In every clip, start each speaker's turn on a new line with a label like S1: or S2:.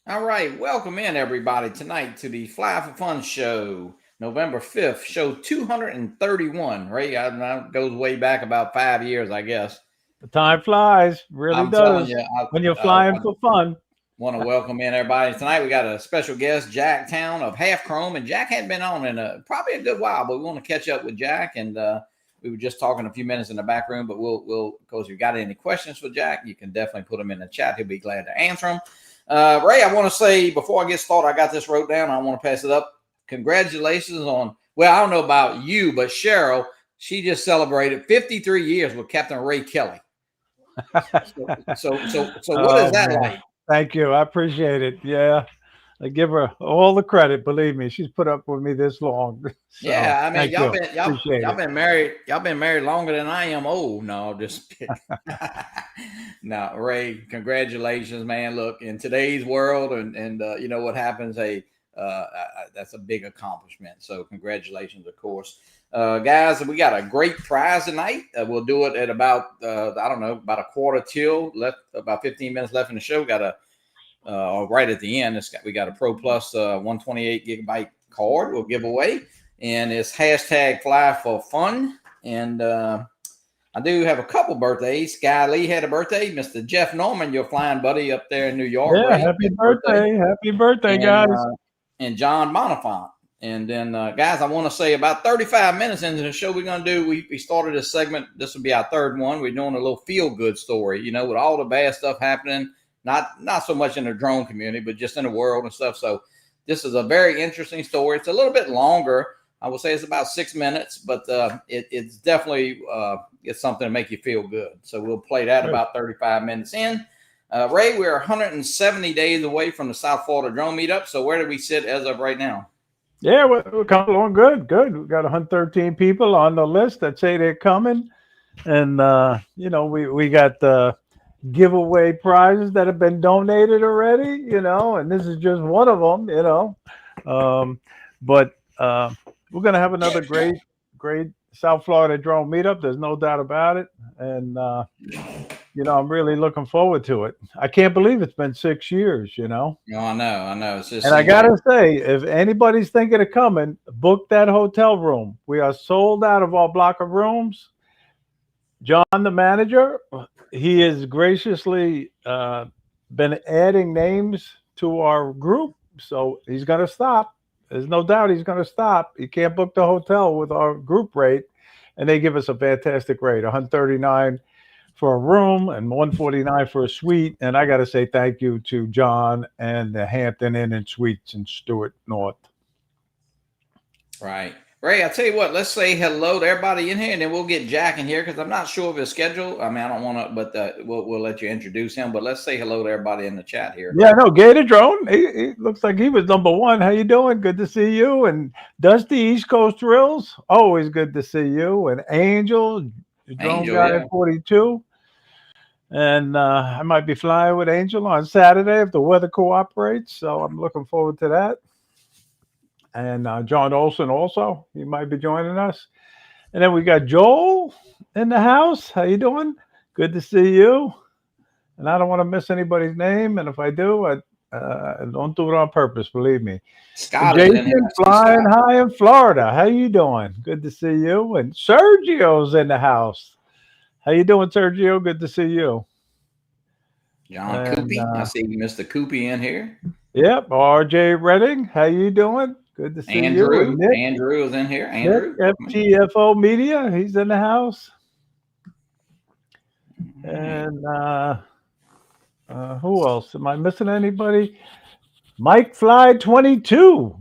S1: All right, welcome in everybody tonight to the Fly for Fun show, November 5th, show 231. Ray, that goes way back about 5 years, I guess.
S2: The time flies, really
S1: I'm
S2: does.
S1: telling you,
S2: when you're flying for fun.
S1: Want to welcome in everybody tonight. We got a special guest, Jack Towne of Half Chrome, and Jack hadn't been on in probably a good while, but we want to catch up with Jack. And we were just talking a few minutes in the back room, but we'll of course, if you got any questions for Jack, you can definitely put them in the chat. He'll be glad to answer them. Ray, I want to say before I get started, I got this wrote down. I want to pass it up. Congratulations on, well, I don't know about you, but Cheryl, she just celebrated 53 years with Captain Ray Kelly. So what is that like?
S2: Thank you. I appreciate it. Yeah. I give her all the credit. Believe me, she's put up with me this long. So,
S1: yeah, I mean, y'all been married. Y'all been married longer than I am old. No, just no, Ray. Congratulations, man. Look, in today's world, and you know what happens. Hey, that's a big accomplishment. So congratulations, of course, guys. We got a great prize tonight. We'll do it at about I don't know, about a quarter till left. About 15 minutes left in the show. Got a right at the end, we got a Pro Plus 128 gigabyte card we'll give away, and it's hashtag Fly for Fun. And I do have a couple birthdays. Guy Lee had a birthday. Mr. Jeff Norman, your flying buddy up there in New York.
S2: Yeah, right? Happy birthday, guys.
S1: And John Bonifant. And then, guys, I want to say about 35 minutes into the show we're going to do, we started this segment. This will be our third one. We're doing a little feel-good story, you know, with all the bad stuff happening. Not so much in the drone community, but just in the world and stuff. So this is a very interesting story. It's a little bit longer. I would say it's about 6 minutes, but it's definitely it's something to make you feel good. So we'll play that about 35 minutes in. Ray, we're 170 days away from the South Florida Drone Meetup. So where do we sit as of right now?
S2: Yeah, we're coming along good. We've got 113 people on the list that say they're coming. And, you know, we got giveaway prizes that have been donated already, you know, and this is just one of them, you know. But we're going to have another great South Florida Drone Meetup. There's no doubt about it. And, you know, I'm really looking forward to it. I can't believe it's been 6 years, you know.
S1: No, I know. It's just,
S2: and I got to say, if anybody's thinking of coming, book that hotel room. We are sold out of our block of rooms. John, the manager, he has graciously been adding names to our group. So he's going to stop. There's no doubt he's going to stop. You can't book the hotel with our group rate. And they give us a fantastic rate, $139 for a room and $149 for a suite. And I got to say thank you to John and the Hampton Inn and Suites in Stuart North.
S1: Right. Ray, I'll tell you what, let's say hello to everybody in here, and then we'll get Jack in here because I'm not sure of his schedule. I mean, I don't want to, but we'll let you introduce him. But let's say hello to everybody in the chat here.
S2: Yeah, no, Gator Drone. He looks like he was number one. How you doing? Good to see you. And Dusty East Coast Thrills, always good to see you. And Angel, Drone Guy at 42. And I might be flying with Angel on Saturday if the weather cooperates. So I'm looking forward to that. And John Olson also, he might be joining us. And then we got Joel in the house. How you doing? Good to see you. And I don't want to miss anybody's name. And if I do, I don't do it on purpose, believe me.
S1: Scott
S2: Jason flying high in Florida. How you doing? Good to see you. And Sergio's in the house. How you doing, Sergio? Good to see you.
S1: John Coopy. I see Mr. Coopy in here.
S2: Yep. RJ Redding. How you doing? Good to see
S1: you.
S2: Nick,
S1: Andrew is in here. Andrew.
S2: Nick, FTFO Media. He's in the house. And who else? Am I missing anybody? Mike Fly 22.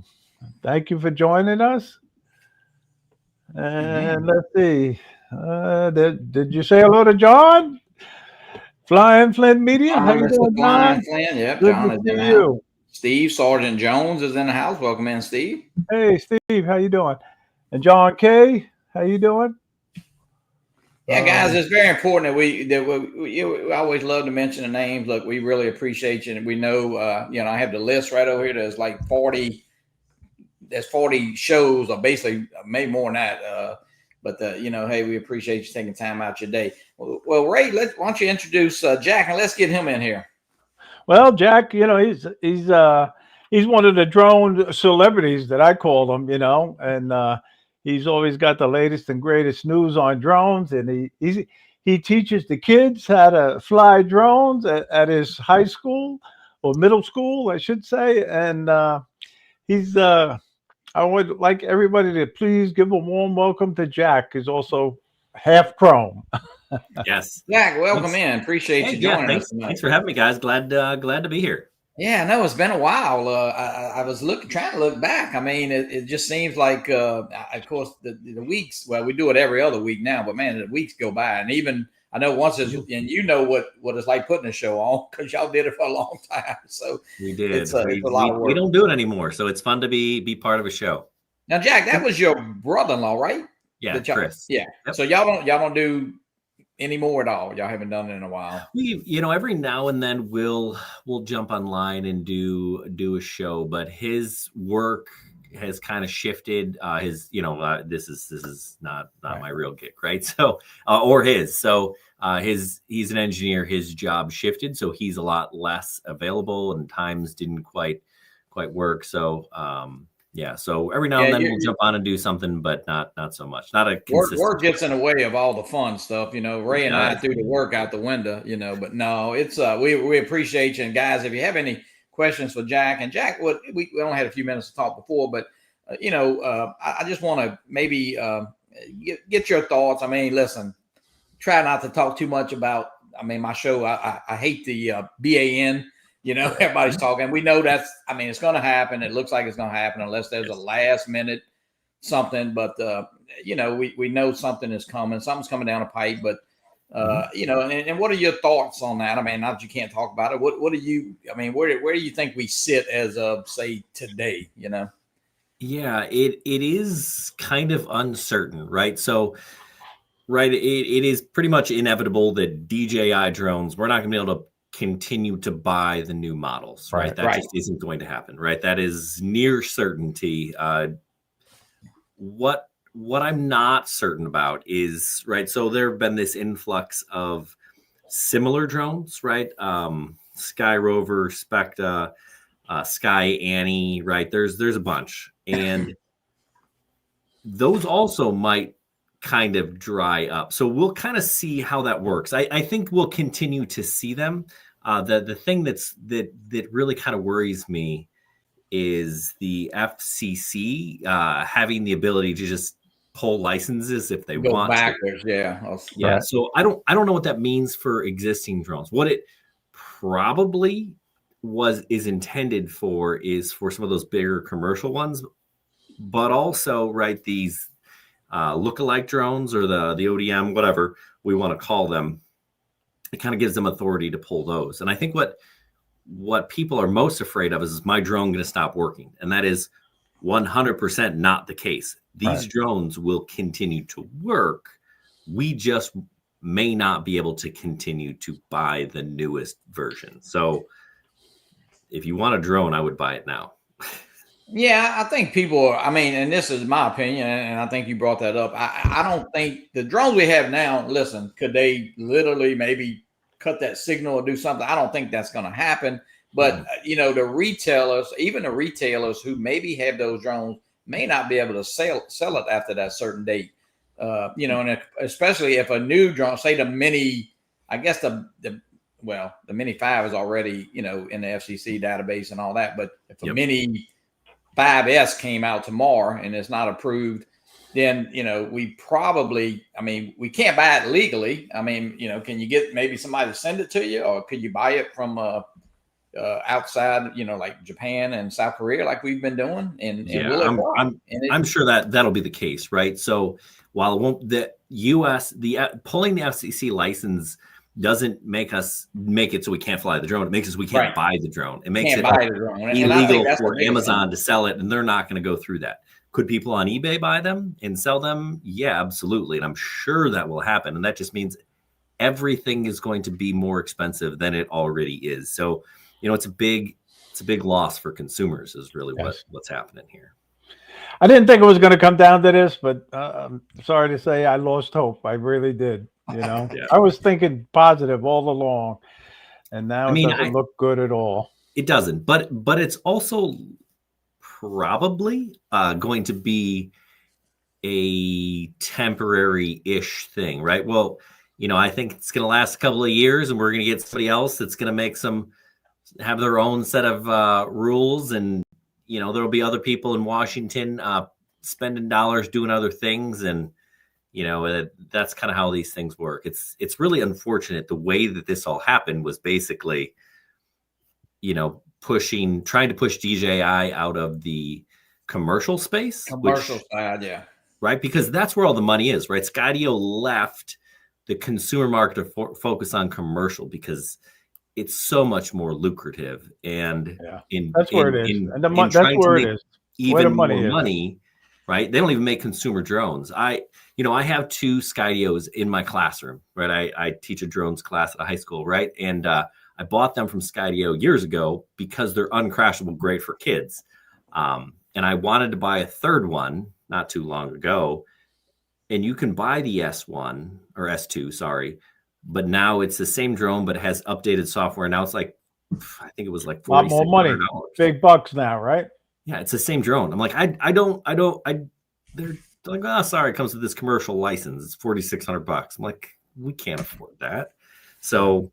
S2: Thank you for joining us. And let's see. Did you say hello to John? Flying Flint Media. How you doing, John?
S1: Flint. Yep,
S2: Good
S1: John
S2: to see you.
S1: Steve Sergeant Jones is in the house. Welcome in, Steve.
S2: Hey, Steve, how you doing? And John K, how you doing?
S1: Yeah, guys, it's very important that we always love to mention the names. Look, we really appreciate you, and we know, I have the list right over here. There's like 40. There's 40 shows, or basically maybe more than that. But hey, we appreciate you taking time out your day. Well, Ray, why don't you introduce Jack, and let's get him in here.
S2: Well, Jack, he's one of the drone celebrities that I call him, and he's always got the latest and greatest news on drones, and he teaches the kids how to fly drones at his high school or middle school, I should say, and he's I would like everybody to please give a warm welcome to Jack, who's also half chrome.
S3: Yes.
S1: Jack, welcome in. Appreciate you joining us tonight.
S3: Thanks for having me, guys. Glad to be here.
S1: Yeah, no, it's been a while. I was trying to look back. I mean, it just seems like, of course, the weeks. Well, we do it every other week now, but man, the weeks go by, and even I know once, and you know what it's like putting a show on because y'all did it for a long time. So
S3: we did.
S1: It's a lot of work.
S3: We don't do it anymore, so it's fun to be part of a show.
S1: Now, Jack, that was your brother-in-law, right?
S3: Yeah, Chris.
S1: Yeah. Yep. So y'all don't do any more at all. Y'all haven't done it in a while.
S3: We, every now and then we'll jump online and do a show, but his work has kind of shifted. This is not my real gig, right? So or his. So he's an engineer. His job shifted, so he's a lot less available, and times didn't quite work. So so every now and then we'll jump on and do something, but not so much. Not a consistent
S1: work gets in the way of all the fun stuff. Ray and I threw the work out the window. But no, it's we appreciate you. And guys, if you have any questions for Jack, and Jack, we only had a few minutes to talk before, but I just want to maybe get your thoughts. I mean, listen, try not to talk too much about. I mean, my show. I hate the BAN. Everybody's talking. We know it's going to happen. It looks like it's going to happen unless there's a last minute something. But, we know something is coming. Something's coming down the pipe. But, and what are your thoughts on that? I mean, not that you can't talk about it. What do you, I mean, where do you think we sit as of, say, today,
S3: Yeah, it is kind of uncertain, right? So, right, it is pretty much inevitable that DJI drones, we're not going to be able to continue to buy the new models, right? That just isn't going to happen, right? That is near certainty. What I'm not certain about is, right, so there have been this influx of similar drones, right? Sky Rover, Specta, Sky Annie, right? There's a bunch, and those also might kind of dry up. So we'll kind of see how that works. I think we'll continue to see them. The thing that really kind of worries me is the FCC having the ability to just pull licenses if they want
S1: backwards.
S3: Yeah. So I don't know what that means for existing drones. What it probably is intended for is for some of those bigger commercial ones, but also, right, these lookalike drones or the ODM, whatever we want to call them, it kind of gives them authority to pull those. And I think what people are most afraid of is my drone going to stop working? And that is 100% not the case. These drones will continue to work. We just may not be able to continue to buy the newest version. So if you want a drone, I would buy it now.
S1: Yeah, I think people, I mean, and this is my opinion, and I think you brought that up. I don't think the drones we have now, listen, could they literally maybe cut that signal or do something? I don't think that's going to happen. But, the retailers, even the retailers who maybe have those drones may not be able to sell it after that certain date. And especially if a new drone, say the Mini, I guess the Mini 5 is already, in the FCC database and all that. But if a Mini 5S came out tomorrow and it's not approved, then, we probably, I mean, we can't buy it legally. I mean, can you get maybe somebody to send it to you, or could you buy it from outside, like Japan and South Korea, like we've been doing?
S3: I'm sure that'll be the case, right? So while it won't, pulling the FCC license doesn't make it so we can't fly the drone. It makes it so we can't buy the drone. It makes it illegal for Amazon to sell it, and they're not going to go through that. Could people on eBay buy them and sell them? Yeah, absolutely. And I'm sure that will happen. And that just means everything is going to be more expensive than it already is. So, it's a big loss for consumers is really what's happening here.
S2: I didn't think it was going to come down to this, but I'm sorry to say I lost hope. I really did. I was thinking positive all along, and now it doesn't look good at all.
S3: It doesn't, but it's also probably going to be a temporary-ish thing, right? Well, I think it's going to last a couple of years, and we're going to get somebody else that's going to have their own set of rules, and there'll be other people in Washington spending dollars doing other things, and that's kind of how these things work. It's really unfortunate. The way that this all happened was basically, trying to push DJI out of the commercial space.
S1: Side, yeah.
S3: Right, because that's where all the money is, right? Skydio left the consumer market to focus on commercial because it's so much more lucrative, and
S2: that's where it is. And that's where it is.
S3: Even more money, right? They don't even make consumer drones. I have 2 Skydios in my classroom, right? I teach a drones class at a high school, right? And I bought them from Skydio years ago because they're uncrashable, great for kids. And I wanted to buy a third one not too long ago. And you can buy the S1 or S2, sorry. But now it's the same drone, but it has updated software. Now it's like, I think it was like $4,600.
S2: A lot more money. Big bucks now, right?
S3: Yeah, it's the same drone. I'm like, they're like, oh, sorry, it comes with this commercial license. It's $4,600. I'm like, we can't afford that. So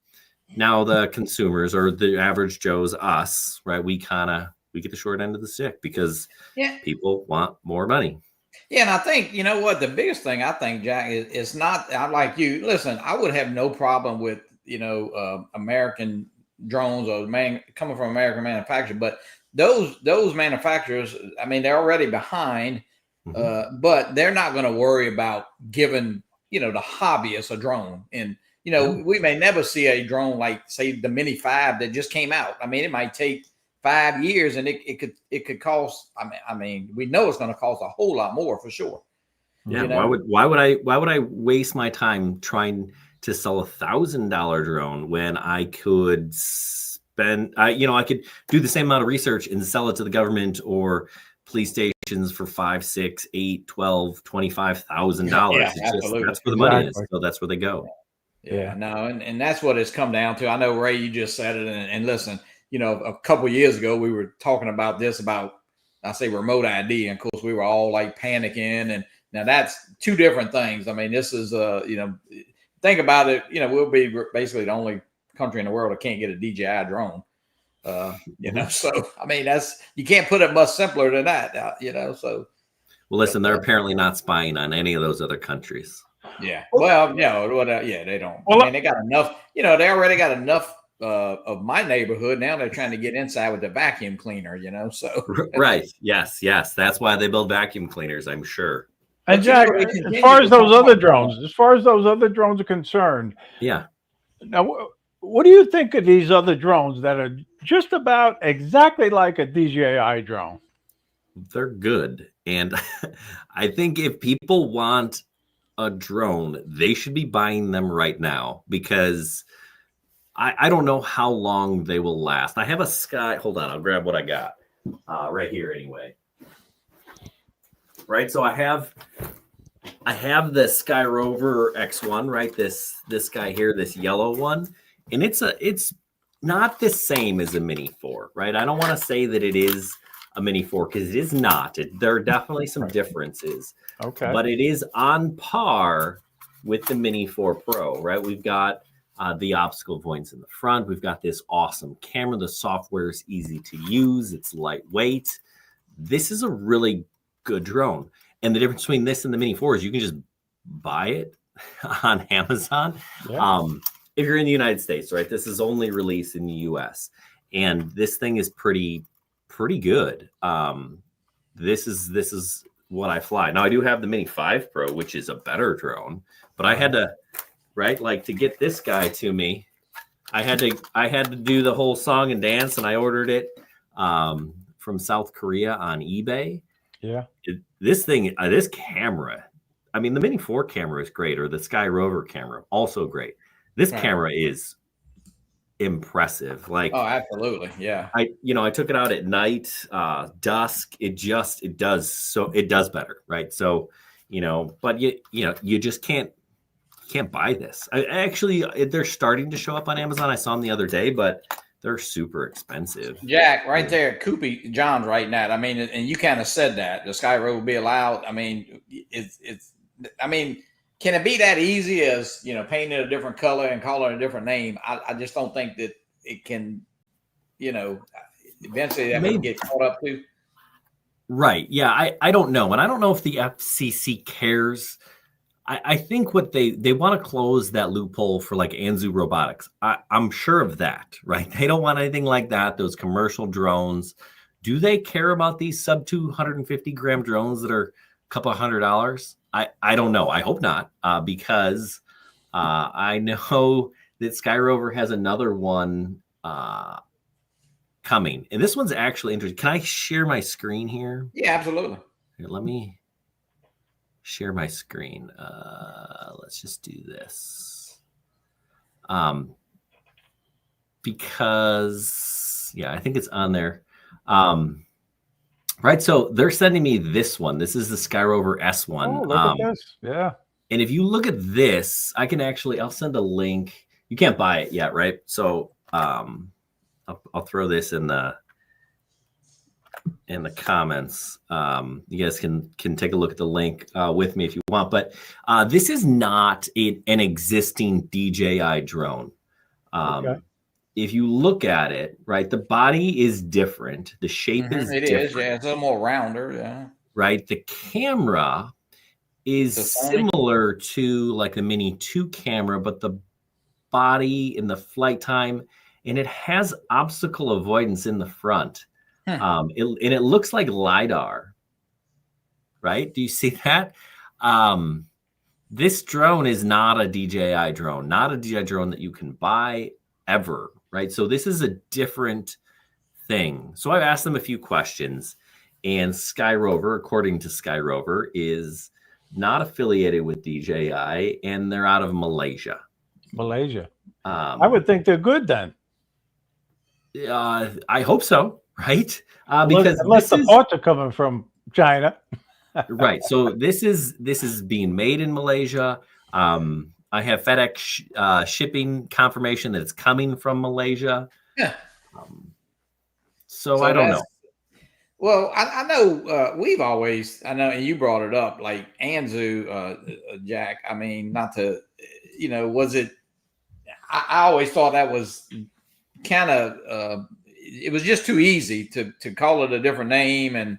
S3: now the consumers, or the average Joes, us, right? We get the short end of the stick because people want more money.
S1: Yeah, and I think, what, the biggest thing I think, Jack, is not, I'm like you. Listen, I would have no problem with, American drones or coming from American manufacturers, but those manufacturers, they're already behind, but they're not going to worry about giving, the hobbyist a drone. And, we may never see a drone like, say, the Mini 5 that just came out. It might take 5 years, and it could cost. We know it's going to cost a whole lot more for sure.
S3: Yeah. Why would I waste my time trying to sell $1,000 drone when I could spend? I could do the same amount of research and sell it to the government or police stations for $5,000, $6,000, $8,000, $12,000, $25,000.
S1: Yeah, absolutely.
S3: That's where the money is. So that's where they go.
S1: Yeah. No, and that's what it's come down to. I know, Ray, you just said it, and listen. A couple of years ago, we were talking about I say remote ID. And of course, we were all like panicking. And now that's 2 different things. This is, think about it. We'll be basically the only country in the world that can't get a DJI drone. So, that's, you can't put it much simpler than that, so.
S3: Well, listen, they're apparently not spying on any of those other countries.
S1: Yeah. Well, they don't. They got enough, they already got enough of my neighborhood. Now they're trying to get inside with the vacuum cleaner, so.
S3: Right. Yes. That's why they build vacuum cleaners, I'm sure.
S2: And Jack, as far as those other drones are concerned.
S3: Yeah.
S2: Now, what do you think of these other drones that are just about exactly like a DJI drone?
S3: They're good. And I think if people want a drone, they should be buying them right now, because I don't know how long they will last. I have a Sky. Hold on, I'll grab what I got right here anyway. Right, so I have the Sky Rover X1, right? This guy here, this yellow one, and it's not the same as a Mini 4, right? I don't want to say that it is a Mini 4 because it is not. There are definitely some differences.
S2: Okay, but
S3: it is on par with the Mini 4 Pro, right? We've got the obstacle avoidance in the front. We've got this awesome camera. The software is easy to use. It's lightweight. This is a really good drone. And the difference between this and the Mini 4 is you can just buy it on Amazon. Yeah. If you're in the United States, right? This is only released in the US. And this thing is pretty good. This is what I fly. Now I do have the Mini 5 Pro, which is a better drone, but I had to right? Like to get this guy to me, I had to do the whole song and dance, and I ordered it from South Korea on eBay.
S2: Yeah.
S3: This camera, I mean, the Mini 4 camera is great, or the Sky Rover camera, also great. This camera is impressive. Like,
S1: oh, absolutely, yeah.
S3: I took it out at night, dusk. It does better, right? So, but you just can't buy this. Actually, they're starting to show up on Amazon. I saw them the other day, but they're super expensive.
S1: Jack, right there, Koopy, John's right now. I mean, and you kind of said that the Sky Rover will be allowed. I mean, I mean, can it be that easy as painting a different color and calling it a different name? I just don't think that it can. Eventually that would get caught up too.
S3: Right? Yeah, I don't know, and I don't know if the FCC cares. I think what they want to close that loophole for like Anzu Robotics. I'm sure of that, right? They don't want anything like that. Those commercial drones. Do they care about these sub 250 gram drones that are a couple $100? I don't know. I hope not, because I know that Sky Rover has another one coming, and this one's actually interesting. Can I share my screen here?
S1: Yeah, absolutely.
S3: Here, let me share my screen. Let's just do this. Because I think it's on there. Right. So they're sending me this one. This is the Sky Rover S1.
S2: Oh, look at this. Yeah.
S3: And if you look at this, I'll send a link. You can't buy it yet, right? So I'll throw this in the comments. You guys can take a look at the link with me if you want. But this is not an existing DJI drone. Okay. If you look at it, right, the body is different. The shape is different.
S1: It is, yeah. It's a little more rounder, yeah.
S3: Right. The camera is similar to like the Mini 2 camera, but the body and the flight time, and it has obstacle avoidance in the front. It looks like LiDAR, right? Do you see that? This drone is not a DJI drone, not a DJI drone that you can buy ever, right? So this is a different thing. So I've asked them a few questions, and Sky Rover, according to Sky Rover, is not affiliated with DJI, and they're out of Malaysia. I would think they're good then. I hope so, right? Because
S2: unless the parts are coming from China.
S3: Right. So this is being made in Malaysia. I have FedEx shipping confirmation that it's coming from Malaysia. Yeah. So I don't know.
S1: Well, I know we've always, and you brought it up, like Anzu, Jack. I mean, not to, was it? I always thought that was kind of, it was just too easy to call it a different name, and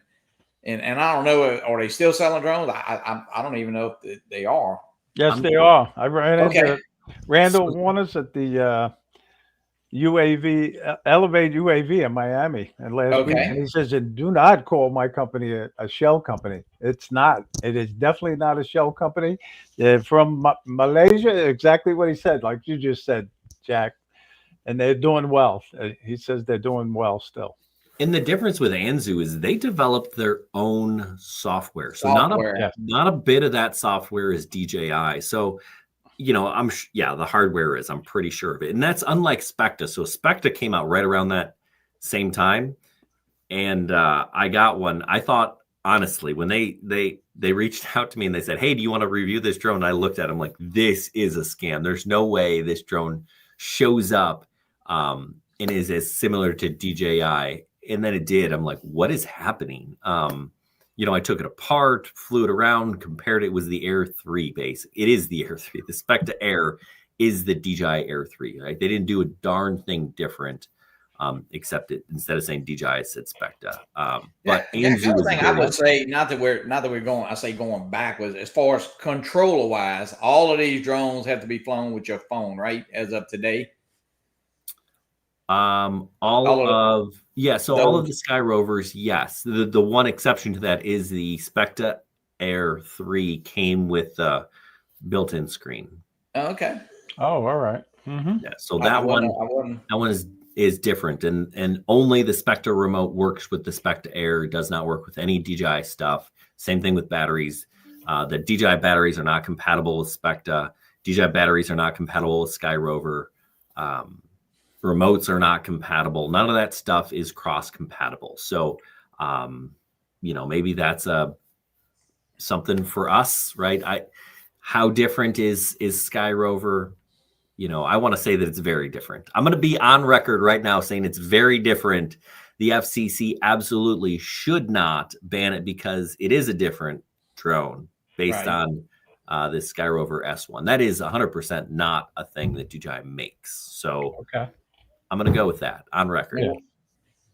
S1: I don't know, are they still selling drones? I don't even know if they are.
S2: Yes, they are. I ran into Randall Warners at the UAV, Elevate UAV in Miami and last week. And he says, do not call my company a shell company. It's not. It is definitely not a shell company. They're from Malaysia, exactly what he said, like you just said, Jack. And they're doing well. He says they're doing well still.
S3: And the difference with Anzu is they developed their own software. So not a bit of that software is DJI. So, the hardware is, I'm pretty sure of it. And that's unlike Specta. So Specta came out right around that same time. And I got one. I thought, honestly, when they reached out to me and they said, hey, do you want to review this drone? I looked at them like, this is a scam. There's no way this drone shows up and is as similar to DJI. And then it did. I'm like, what is happening? I took it apart, flew it around, compared it. It was the Air 3 base. It is the Air 3. The Specta Air is the DJI Air 3, right? They didn't do a darn thing different, except instead of saying DJI, it said Specta. But Anzu was
S1: thing I would say, not that we're going backwards, as far as controller wise, all of these drones have to be flown with your phone, right? As of today.
S3: All of the Sky Rovers, yes. The one exception to that is the Specta Air 3 came with a built-in screen.
S1: Okay.
S2: Oh, all right. Mm-hmm.
S3: Yeah. So that one is different, and only the Specta remote works with the Specta Air. It does not work with any DJI stuff. Same thing with batteries. The DJI batteries are not compatible with Specta. DJI batteries are not compatible with Sky Rover. Remotes are not compatible. None of that stuff is cross compatible. So, maybe that's something for us, right? How different is Sky Rover? I want to say that it's very different. I'm going to be on record right now saying it's very different. The FCC absolutely should not ban it because it is a different drone based on this Sky Rover S1. That is 100% not a thing that DJI makes. So I'm going to go with that on record.
S2: Yeah.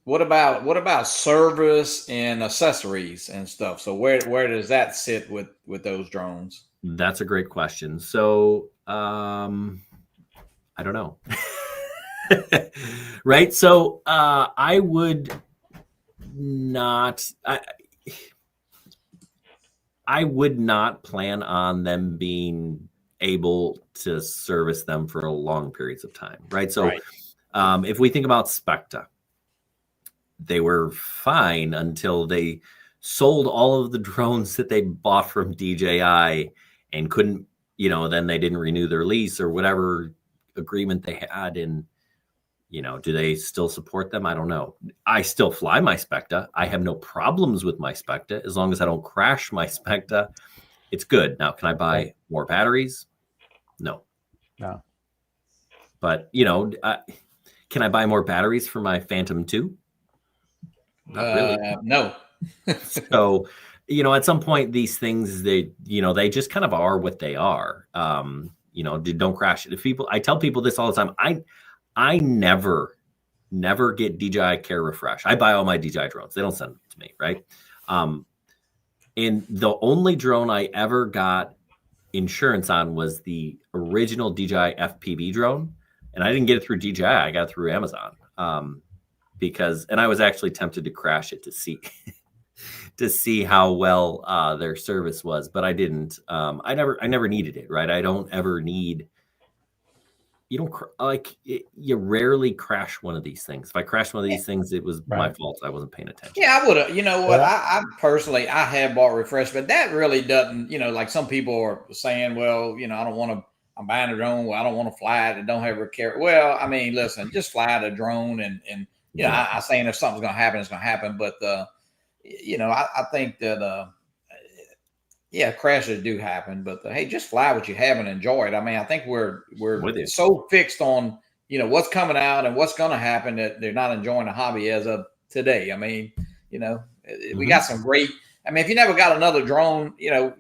S1: What about service and accessories and stuff? So where does that sit with those drones?
S3: That's a great question. So I don't know. Right. So I would not plan on them being able to service them for long periods of time. Right. So if we think about Specta, they were fine until they sold all of the drones that they bought from DJI and couldn't, then they didn't renew their lease or whatever agreement they had. And, do they still support them? I don't know. I still fly my Specta. I have no problems with my Specta. As long as I don't crash my Specta, it's good. Now, can I buy more batteries? No. But, can I buy more batteries for my Phantom 2? Not really.
S1: No.
S3: So, at some point, these things, they just kind of are what they are. Don't crash it. I tell people this all the time. I never get DJI Care Refresh. I buy all my DJI drones. They don't send them to me, right? And the only drone I ever got insurance on was the original DJI FPV drone. And I didn't get it through DJI. I got it through Amazon. And I was actually tempted to crash it to see how well their service was, but I didn't. I never needed it, right? I don't ever need. You rarely crash one of these things. If I crashed one of these things, it was my fault. I wasn't paying attention.
S1: Yeah, I would have. You know what? I personally, I have bought refresh, but that really doesn't. Like some people are saying, well, I don't want to. I'm buying a drone. Well, I don't want to fly it. I don't have a care. Well, I mean, listen, just fly the drone, and I'm saying if something's going to happen, it's going to happen. But I think that crashes do happen, but hey, just fly what you have and enjoy it. I mean, I think we're so fixed on what's coming out and what's going to happen that they're not enjoying the hobby as of today. I mean, we got some great. I mean, if you never got another drone,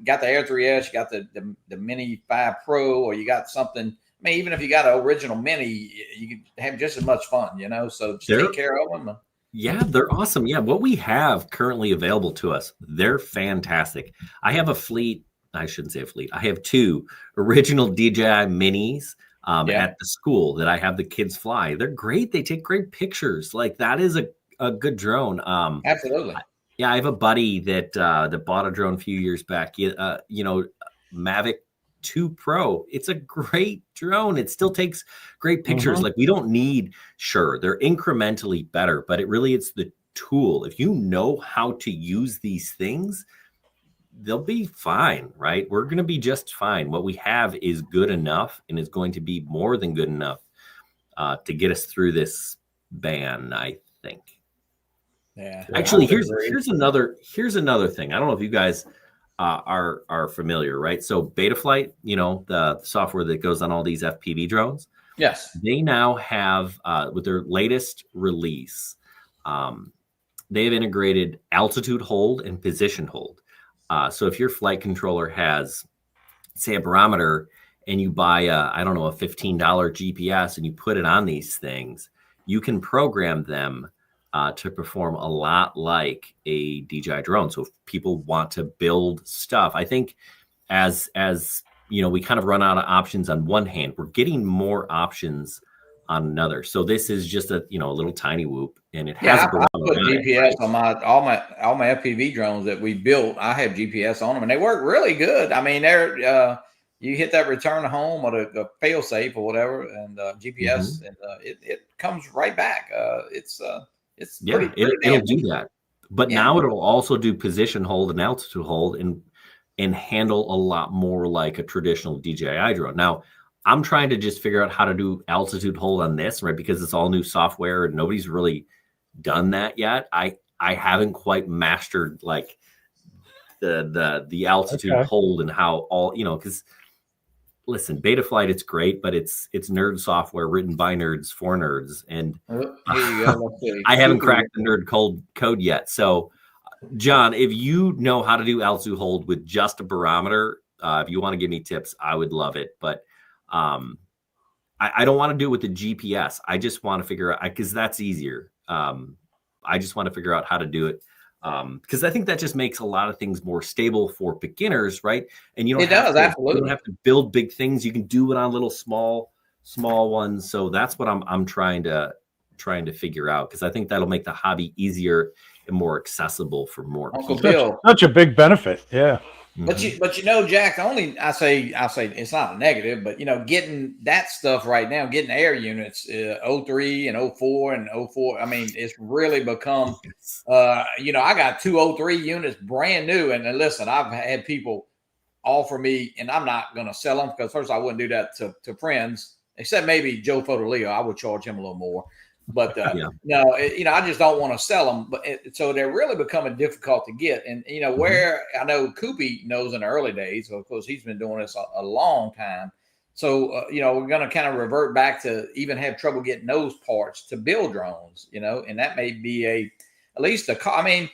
S1: got the Air 3S, you got the Mini 5 Pro, or you got something. I mean, even if you got an original Mini, you can have just as much fun. So just take care of them.
S3: Yeah, they're awesome. Yeah, what we have currently available to us, they're fantastic. I have a fleet. I shouldn't say a fleet. I have 2 original DJI Minis at the school that I have the kids fly. They're great. They take great pictures. Like, that is a good drone.
S1: Absolutely.
S3: Yeah, I have a buddy that bought a drone a few years back. Mavic 2 Pro. It's a great drone. It still takes great pictures. Like, we don't need, they're incrementally better, but it's the tool. If you know how to use these things, they'll be fine, right? We're going to be just fine. What we have is good enough and is going to be more than good enough to get us through this ban, I think.
S1: Yeah.
S3: Actually, here's another thing. I don't know if you guys are familiar, right? So Betaflight, the software that goes on all these FPV drones.
S1: Yes.
S3: They now have, with their latest release, they have integrated altitude hold and position hold. So if your flight controller has, say, a barometer, and you buy a $15 GPS and you put it on these things, you can program them to perform a lot like a DJI drone. So if people want to build stuff, I think as we kind of run out of options on one hand, we're getting more options on another. So this is just a little tiny whoop, and it has
S1: I put GPS on all my FPV drones that we built. I have GPS on them, and they work really good. I mean, they're you hit that return to home or the fail safe or whatever, and GPS, and it comes right back. It's pretty
S3: it'll do that. But now it'll also do position hold and altitude hold and handle a lot more like a traditional DJI drone. Now, I'm trying to just figure out how to do altitude hold on this, right? Because it's all new software and nobody's really done that yet. I haven't quite mastered like the altitude hold and how all, because listen, Betaflight, it's great, but it's nerd software written by nerds for nerds. And I haven't cracked the nerd code yet. So John, if you know how to do altitude hold with just a barometer, if you want to give me tips, I would love it. But I don't want to do it with the GPS. I just want to figure out, because that's easier. I just want to figure out how to do it. Because I think that just makes a lot of things more stable for beginners, right? And you don't absolutely. You don't have to build big things. You can do it on little small ones. So that's what I'm trying to figure out, because I think that'll make the hobby easier and more accessible for more
S1: Uncle
S3: people.
S1: Bill.
S2: Such a big benefit, yeah.
S1: But Jack, I say it's not a negative, but getting that stuff right now, getting air units, 03 and 04 and 04. I mean, it's really become, I got 2 03 units brand new. And listen, I've had people offer me, and I'm not going to sell them, because first I wouldn't do that to friends, except maybe Joe Fodoleo. I would charge him a little more. But no, I just don't want to sell them. But so they're really becoming difficult to get. And where I know Koopy knows in the early days, of course, he's been doing this a long time. So we're going to kind of revert back to even have trouble getting those parts to build drones. And that may be at least a drone.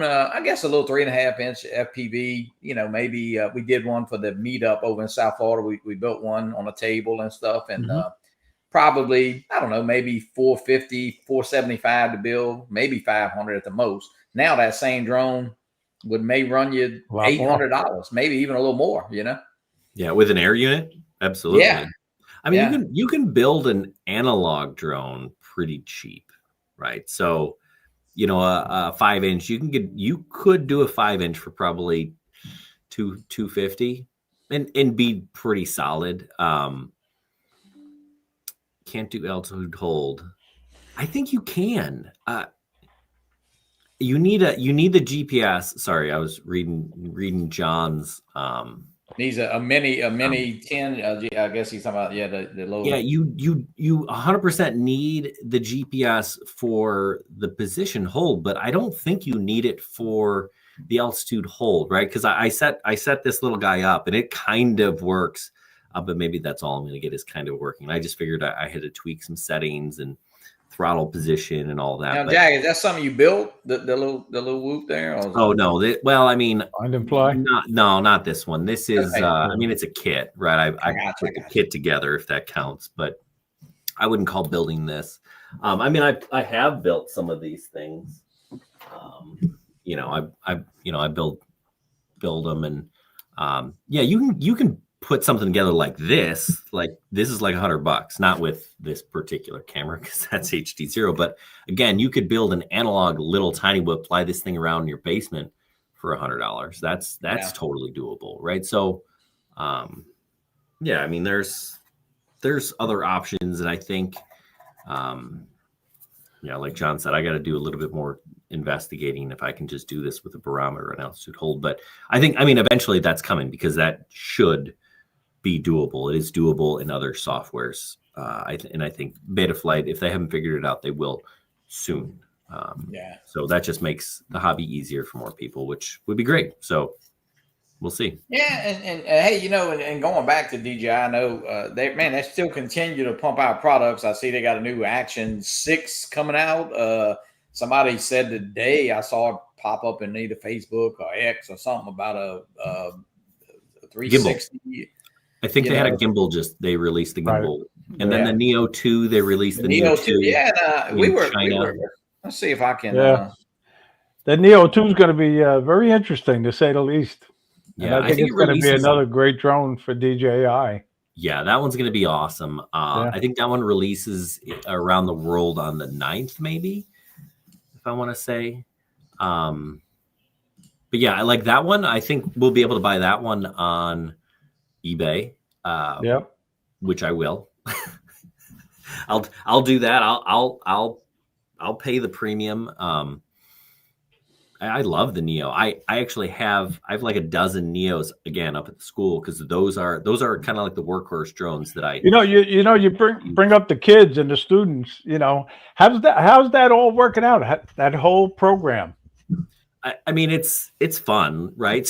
S1: I guess a little 3.5-inch FPV. Maybe we did one for the meetup over in South Florida. We built one on a table and stuff, and. Probably, I don't know, maybe $450, $475 to build, maybe $500 at the most. Now that same drone may run you $800, maybe even a little more,
S3: Yeah, with an air unit? Absolutely.
S1: Yeah.
S3: I mean, you can build an analog drone pretty cheap, right? So, a 5-inch, you could do a 5-inch for probably $250 and be pretty solid. Can't do altitude hold. I think you can. You need the GPS. Sorry, I was reading John's.
S1: Needs a mini 10. I guess he's talking about the low.
S3: Yeah, you 100% need the GPS for the position hold, but I don't think you need it for the altitude hold, right? Because I set this little guy up, and it kind of works. But maybe that's all I'm going to get is kind of working. I just figured I had to tweak some settings and throttle position and all that.
S1: Now, Jack, is that something you built? The little whoop there?
S3: Oh no!
S2: Find and fly?
S3: Not this one. This is it's a kit, right? I put the kit together, if that counts. But I wouldn't call building this. I have built some of these things. I build them, and you can put something together like this. Like this is like $100, not with this particular camera because that's HD0. But again, you could build an analog little tiny whip, fly this thing around in your basement for $100. That's totally doable, right? So, there's other options, and I think, like John said, I got to do a little bit more investigating if I can just do this with a barometer and altitude hold. But I think, eventually that's coming, because that should be doable. It is doable in other softwares. I think Betaflight, if they haven't figured it out, they will soon. So that just makes the hobby easier for more people, which would be great. So we'll see.
S1: Yeah, and hey, and going back to DJI, I know they still continue to pump out products. I see they got a new Action 6 coming out. Somebody said today, I saw it pop up in either Facebook or X or something about a 360.
S3: Gimbal. I think they had a gimbal. They released the gimbal, and then the Neo 2. They released the Neo 2.
S1: Yeah, we were. Let's see if I can.
S2: The Neo 2 is going to be very interesting, to say the least.
S3: Yeah,
S2: I think it's going to be another great drone for DJI.
S3: Yeah, that one's going to be awesome. I think that one releases around the world on the 9th, maybe, if I want to say. But yeah, I like that one. I think we'll be able to buy that one on eBay,
S2: Yep.
S3: which I will. I'll do that. I'll pay the premium. I love the Neo. I actually have like a dozen Neos again up at the school, because those are kind of like the workhorse drones that I.
S2: You bring up the kids and the students. How's that all working out? That whole program.
S3: I mean, it's fun, right?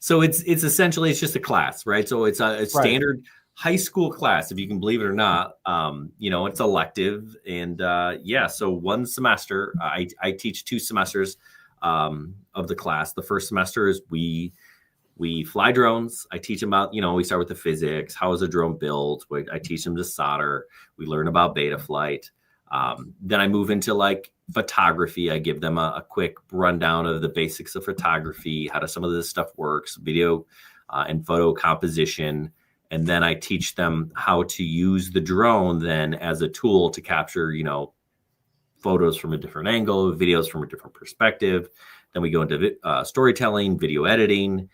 S3: So it's essentially, it's just a class, right? So it's a standard high school class, if you can believe it or not. It's elective, and so one semester I teach 2 semesters of the class. The first semester is we fly drones. I teach them about, we start with the physics. How is a drone built? I teach them to solder. We learn about beta flight. Then I move into like photography. I give them a quick rundown of the basics of photography, how some of this stuff works, video and photo composition. And then I teach them how to use the drone then as a tool to capture, photos from a different angle, videos from a different perspective. Then we go into storytelling, video editing.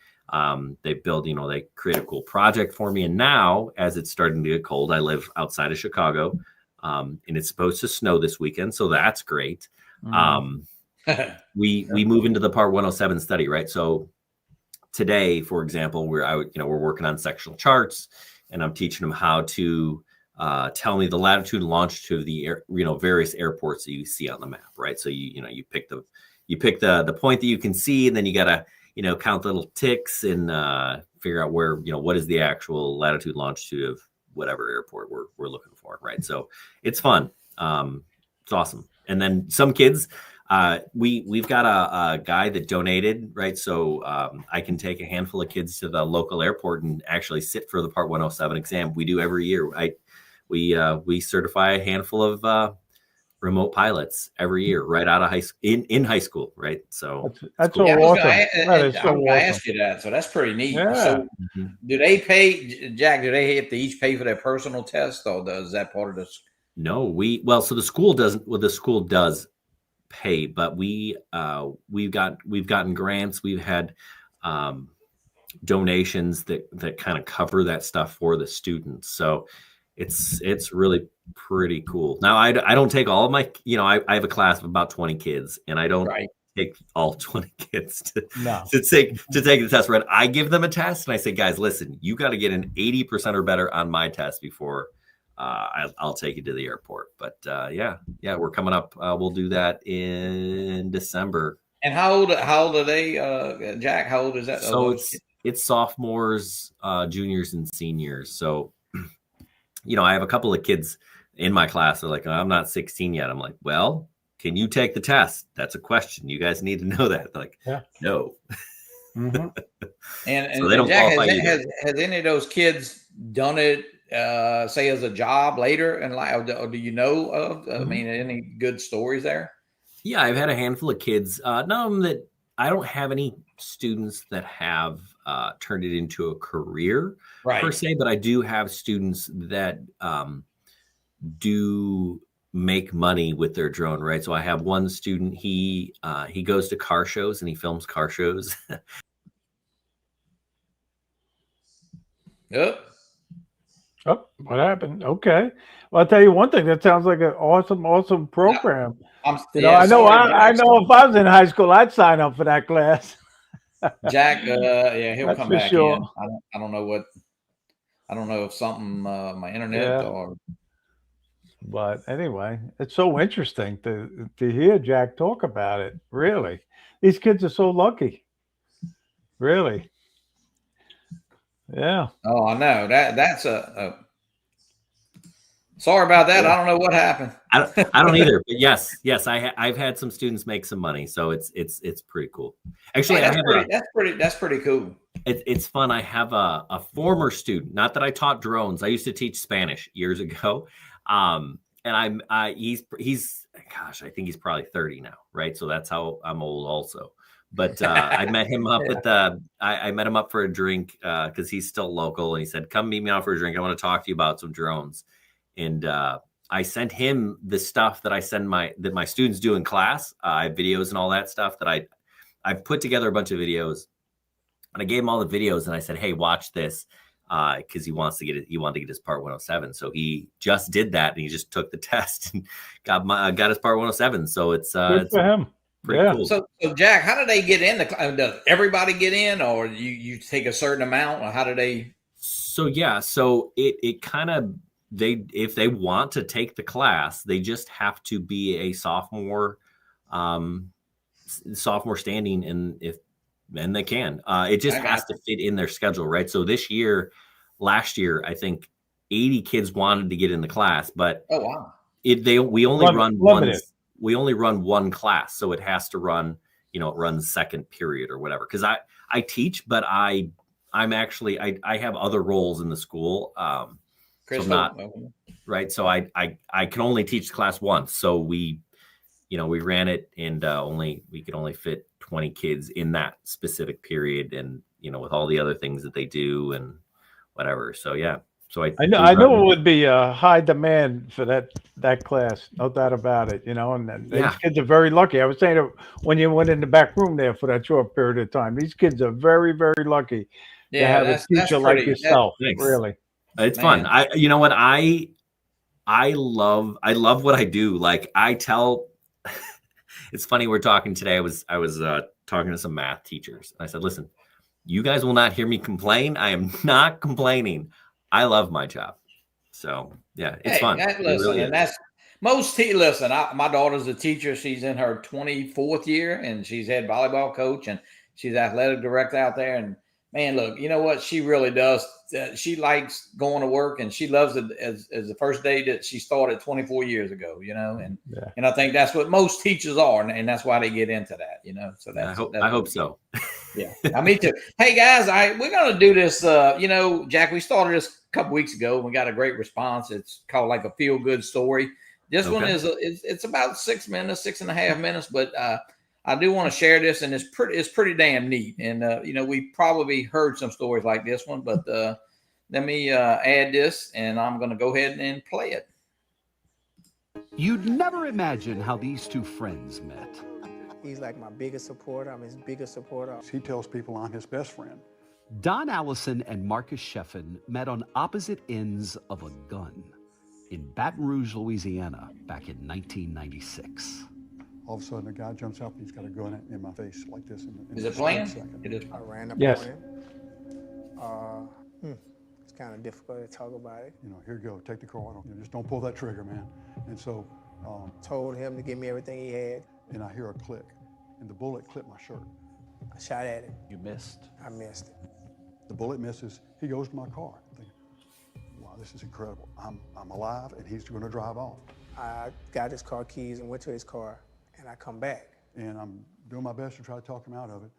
S3: They build, they create a cool project for me. And now, as it's starting to get cold, I live outside of Chicago, and it's supposed to snow this weekend, so that's great. We move into the Part 107 study, right? So today, for example, we're working on sectional charts, and I'm teaching them how to tell me the latitude and longitude of the various airports that you see on the map, right? So you pick the point that you can see, and then you gotta count the little ticks and figure out where what is the actual latitude longitude of whatever airport we're looking for, right? So it's fun. It's awesome. And then some kids, we've got a guy that donated, right? So I can take a handful of kids to the local airport and actually sit for the Part 107 exam. We do every year. We certify a handful of remote pilots every year, right out of high school, in high school, right? So
S2: that's
S3: cool.
S2: so awesome.
S1: I was going to ask you that. So that's pretty neat.
S2: Yeah.
S1: So do they pay, Jack? Do they have to each pay for their personal test, or is that part of this?
S3: No, so the school doesn't. Well, the school does pay, but we've gotten grants. We've had donations that kind of cover that stuff for the students. So it's really pretty cool. Now I don't take all of my, I have a class of about 20 kids, and I don't take all 20 kids to take the test. Right? I give them a test and I say, guys, listen, you got to get an 80% or better on my test before I'll take you to the airport. But we're coming up. We'll do that in December.
S1: And how old are they, Jack? How old is that?
S3: So it's sophomores, juniors, and seniors. So I have a couple of kids in my class. They're like, I'm not 16 yet. I'm like, well, can you take the test? That's a question. You guys need to know that. They're like, no.
S2: Mm-hmm.
S1: And
S3: so they don't
S1: Jack,
S3: qualify
S1: has any of those kids done it, say, as a job later in life? Or do you know of? I mean, any good stories there?
S3: Yeah, I've had a handful of kids. None of them that I don't have any students that have turned it into a career per se, but I do have students that do make money with their drone, right? So I have one student, he goes to car shows and he films car shows.
S1: Yep.
S2: Oh, what happened? Okay. Well, I'll tell you one thing. That sounds like an awesome program.
S1: I
S2: know if I was in high school, I'd sign up for that class.
S1: Jack, he'll come back
S2: sure.
S1: in. I don't know if something my internet or.
S2: But anyway, it's so interesting to hear Jack talk about it. Really, these kids are so lucky. Really. Yeah.
S1: Oh, I know that's a. Sorry about that. Yeah. I don't know what happened.
S3: I don't either. But yes, I've had some students make some money, so it's pretty cool. Actually,
S1: that's pretty cool.
S3: It's fun. I have a former student. Not that I taught drones. I used to teach Spanish years ago. And he's gosh, I think he's probably 30 now, right? So that's how I'm old also. But I met him up at I met him up for a drink because he's still local, and he said, "Come meet me out for a drink. I want to talk to you about some drones." And I sent him the stuff that I send my students do in class. I have videos and all that stuff that I've put together a bunch of videos, and I gave him all the videos, and I said, "Hey, watch this. because he wanted to get his Part 107. So he just did that, and he just took the test and got his Part 107. So it's
S2: good for him.
S3: Pretty cool.
S1: So Jack, how do they get in? Does everybody get in, or you take a certain amount, or how do they?
S3: So it kind of, if they want to take the class, they just have to be a sophomore standing, and they can. It just has to fit in their schedule, right? So last year, I think 80 kids wanted to get in the class, but
S1: oh wow,
S3: we only run one class, so it has to run, it runs second period or whatever. Because I teach, but I have other roles in the school. So I'm not right. So I can only teach class once. So we ran it, and we could only fit 20 kids in that specific period, and with all the other things that they do and whatever. So yeah. So I
S2: know it would be a high demand for that class, no doubt about it. And these kids are very lucky. I was saying it when you went in the back room there for that short period of time. These kids are very, very lucky to have a teacher like yourself. Really,
S3: it's fun. You know what, I love what I do. Like I tell, it's funny. We're talking today. I was talking to some math teachers, and I said, listen, you guys will not hear me complain. I am not complaining. I love my job. So yeah, it's fun.
S1: That's listen, my daughter's a teacher. She's in her 24th year, and she's head volleyball coach, and she's athletic director out there. And man, look, you know what? She really does. She likes going to work, and she loves it as the first day that she started 24 years ago, and I think that's what most teachers are. And that's why they get into that, so
S3: I hope so.
S1: Yeah, me too. Hey guys, we're going to do this. Jack, we started this a couple weeks ago, and we got a great response. It's called like a feel good story. This one it's about 6.5 minutes, but I do want to share this, and it's pretty damn neat. And we probably heard some stories like this one, but let me add this, and I'm going to go ahead and play it.
S4: You'd never imagine how these two friends met.
S5: He's like my biggest supporter. I'm his biggest supporter.
S6: He tells people I'm his best friend.
S4: Don Allison and Marcus Sheffin met on opposite ends of a gun in Baton Rouge, Louisiana, back in 1996.
S6: All of a sudden, a guy jumps up and he's got a gun in my face like this.
S1: Is it playing?
S5: It is. I ran up
S2: yes.
S5: on him. It's kind of difficult to talk about it.
S6: Here you go. Take the car. Just don't pull that trigger, man. And so,
S5: told him to give me everything he had.
S6: And I hear a click, and the bullet clipped my shirt.
S5: I shot at it.
S4: You missed.
S5: I missed it.
S6: The bullet misses. He goes to my car. I'm thinking, wow, this is incredible. I'm alive, and he's going to drive off.
S5: I got his car keys and went to his car, and I come back.
S6: And I'm doing my best to try to talk him out of it,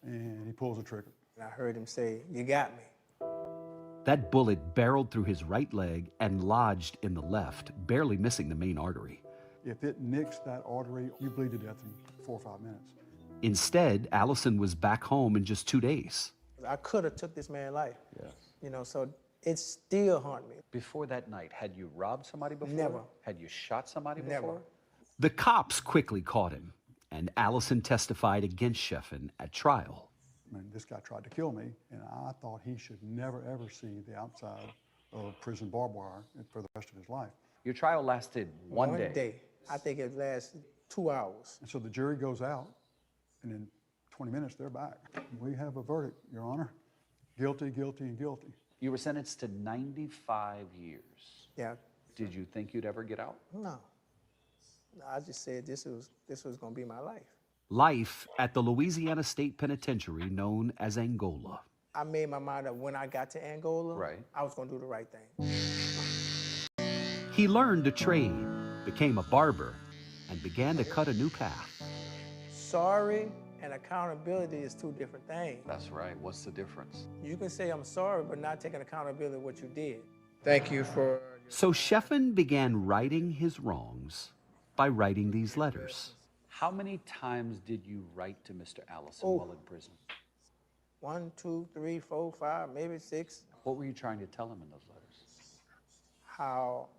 S6: and he pulls the trigger.
S5: And I heard him say, "You got me."
S4: That bullet barreled through his right leg and lodged in the left, barely missing the main artery.
S6: If it nicks that artery, you bleed to death in 4 or 5 minutes.
S4: Instead, Allison was back home in just 2 days.
S5: I could have took this man's life.
S4: Yes.
S5: So it still haunted me.
S7: Before that night, had you robbed somebody before?
S5: Never.
S7: Had you shot somebody before?
S5: Never.
S4: The cops quickly caught him, and Allison testified against Sheffin at trial.
S6: This guy tried to kill me, and I thought he should never, ever see the outside of prison barbed wire for the rest of his life.
S7: Your trial lasted one day.
S5: 1 day. I think it lasted 2 hours.
S6: And so the jury goes out, and in 20 minutes, they're back. We have a verdict, Your Honor. Guilty, guilty, and guilty.
S7: You were sentenced to 95 years.
S5: Yeah.
S7: Did you think you'd ever get out?
S5: No. I just said this was going to be my life.
S4: Life at the Louisiana State Penitentiary known as Angola.
S5: I made my mind up when I got to Angola,
S7: right,
S5: I was going to do the right thing.
S4: He learned a trade, became a barber, and began to cut a new path.
S5: Sorry and accountability is two different things.
S7: That's right. What's the difference?
S5: You can say I'm sorry, but not taking accountability of what you did. Thank you for...
S4: So Sheffin began righting his wrongs by writing these letters.
S7: How many times did you write to Mr. Allison while in prison?
S5: 1, 2, 3, 4, 5, maybe 6.
S7: What were you trying to tell him in those letters?
S5: How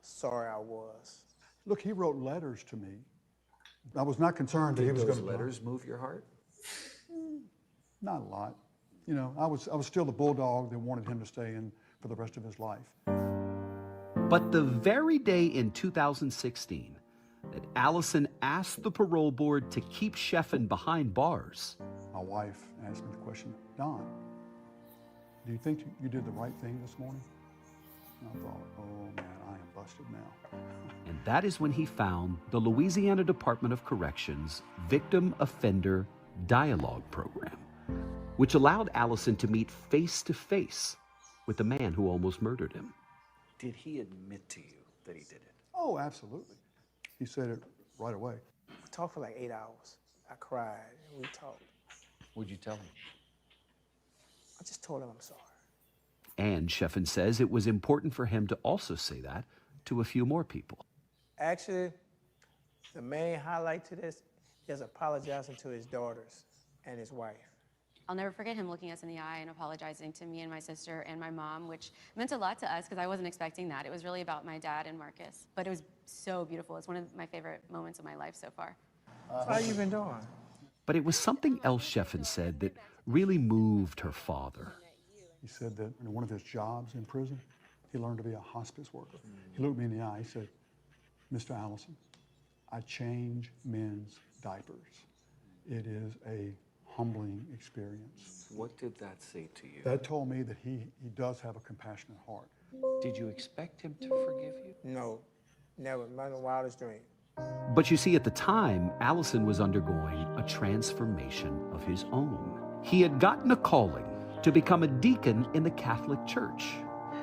S5: sorry I was.
S6: Look, he wrote letters to me. I was not concerned that he was going to...
S7: Did those letters move your heart?
S6: Not a lot. you know, I was still the bulldog that wanted him to stay in for the rest of his life.
S4: But the very day in 2016 that Allison asked the parole board to keep Sheffin behind bars,
S6: My wife asked me the question, Don, do you think you did the right thing this morning? And I thought, oh man, I am busted now.
S4: and that is when he found the Louisiana Department of Corrections Victim Offender Dialogue Program, which allowed Allison to meet face to face with the man who almost murdered him.
S7: Did he admit to you that he did it?
S6: Oh, absolutely. He said it right away.
S5: We talked for like 8 hours. I cried, and we talked.
S7: What'd you tell him?
S5: I just told him I'm sorry.
S4: And Sheffin says it was important for him to also say that to a few more people.
S5: Actually, the main highlight to this is apologizing to his daughters and his wife.
S8: I'll never forget him looking us in the eye and apologizing to me and my sister and my mom, which meant a lot to us because I wasn't expecting that. It was really about my dad and Marcus. But it was so beautiful. It's one of my favorite moments of my life so far.
S5: How you been doing?
S4: But it was something else Sheffin said that really moved her father.
S6: He said that in one of his jobs in prison, he learned to be a hospice worker. He looked me in the eye, he said, Mr. Allison, I change men's diapers. It is a humbling experience.
S7: What did that say to you?
S6: That told me that he does have a compassionate heart.
S7: Did you expect him to forgive you?
S5: No, never. Not in the wildest dream.
S4: But you see, at the time, Allison was undergoing a transformation of his own. He had gotten a calling to become a deacon in the Catholic Church.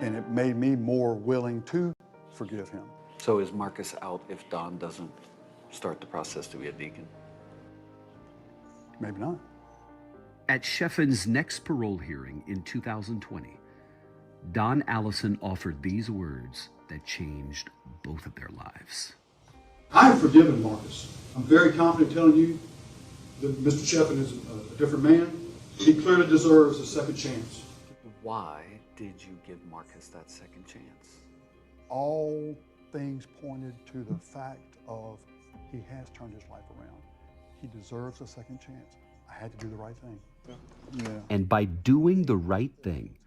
S6: And it made me more willing to forgive him.
S7: So is Marcus out if Don doesn't start the process to be a deacon?
S6: Maybe not.
S4: At Sheffin's next parole hearing in 2020, Don Allison offered these words that changed both of their lives.
S6: I have forgiven Marcus. I'm very confident telling you that Mr. Sheffin is a different man. He clearly deserves a second chance.
S7: Why did you give Marcus that second chance?
S6: All things pointed to the fact of he has turned his life around. He deserves a second chance. I had to do the right thing. Yeah.
S4: And by doing the right thing,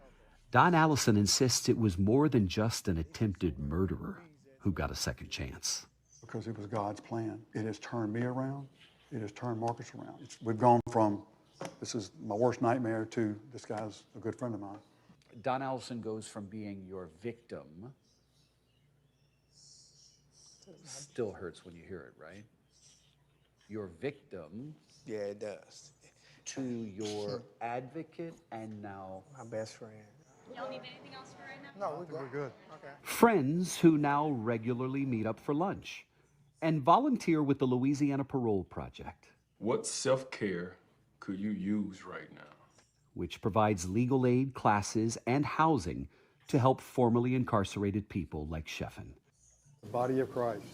S4: Don Allison insists it was more than just an attempted murderer who got a second chance.
S6: Because it was God's plan. It has turned me around. It has turned Marcus around. We've gone from, this is my worst nightmare, to this guy's a good friend of mine.
S7: Don Allison goes from being your victim, still hurts when you hear it, right? Your victim.
S5: Yeah, it does.
S7: To your advocate and now
S5: My best friend.
S8: Y'all need anything else for right now?
S5: No, we're good. Okay.
S4: Friends who now regularly meet up for lunch and volunteer with the Louisiana Parole Project,
S9: What self-care could you use right now?
S4: which provides legal aid classes and housing to help formerly incarcerated people like Sheffin.
S6: The body of Christ.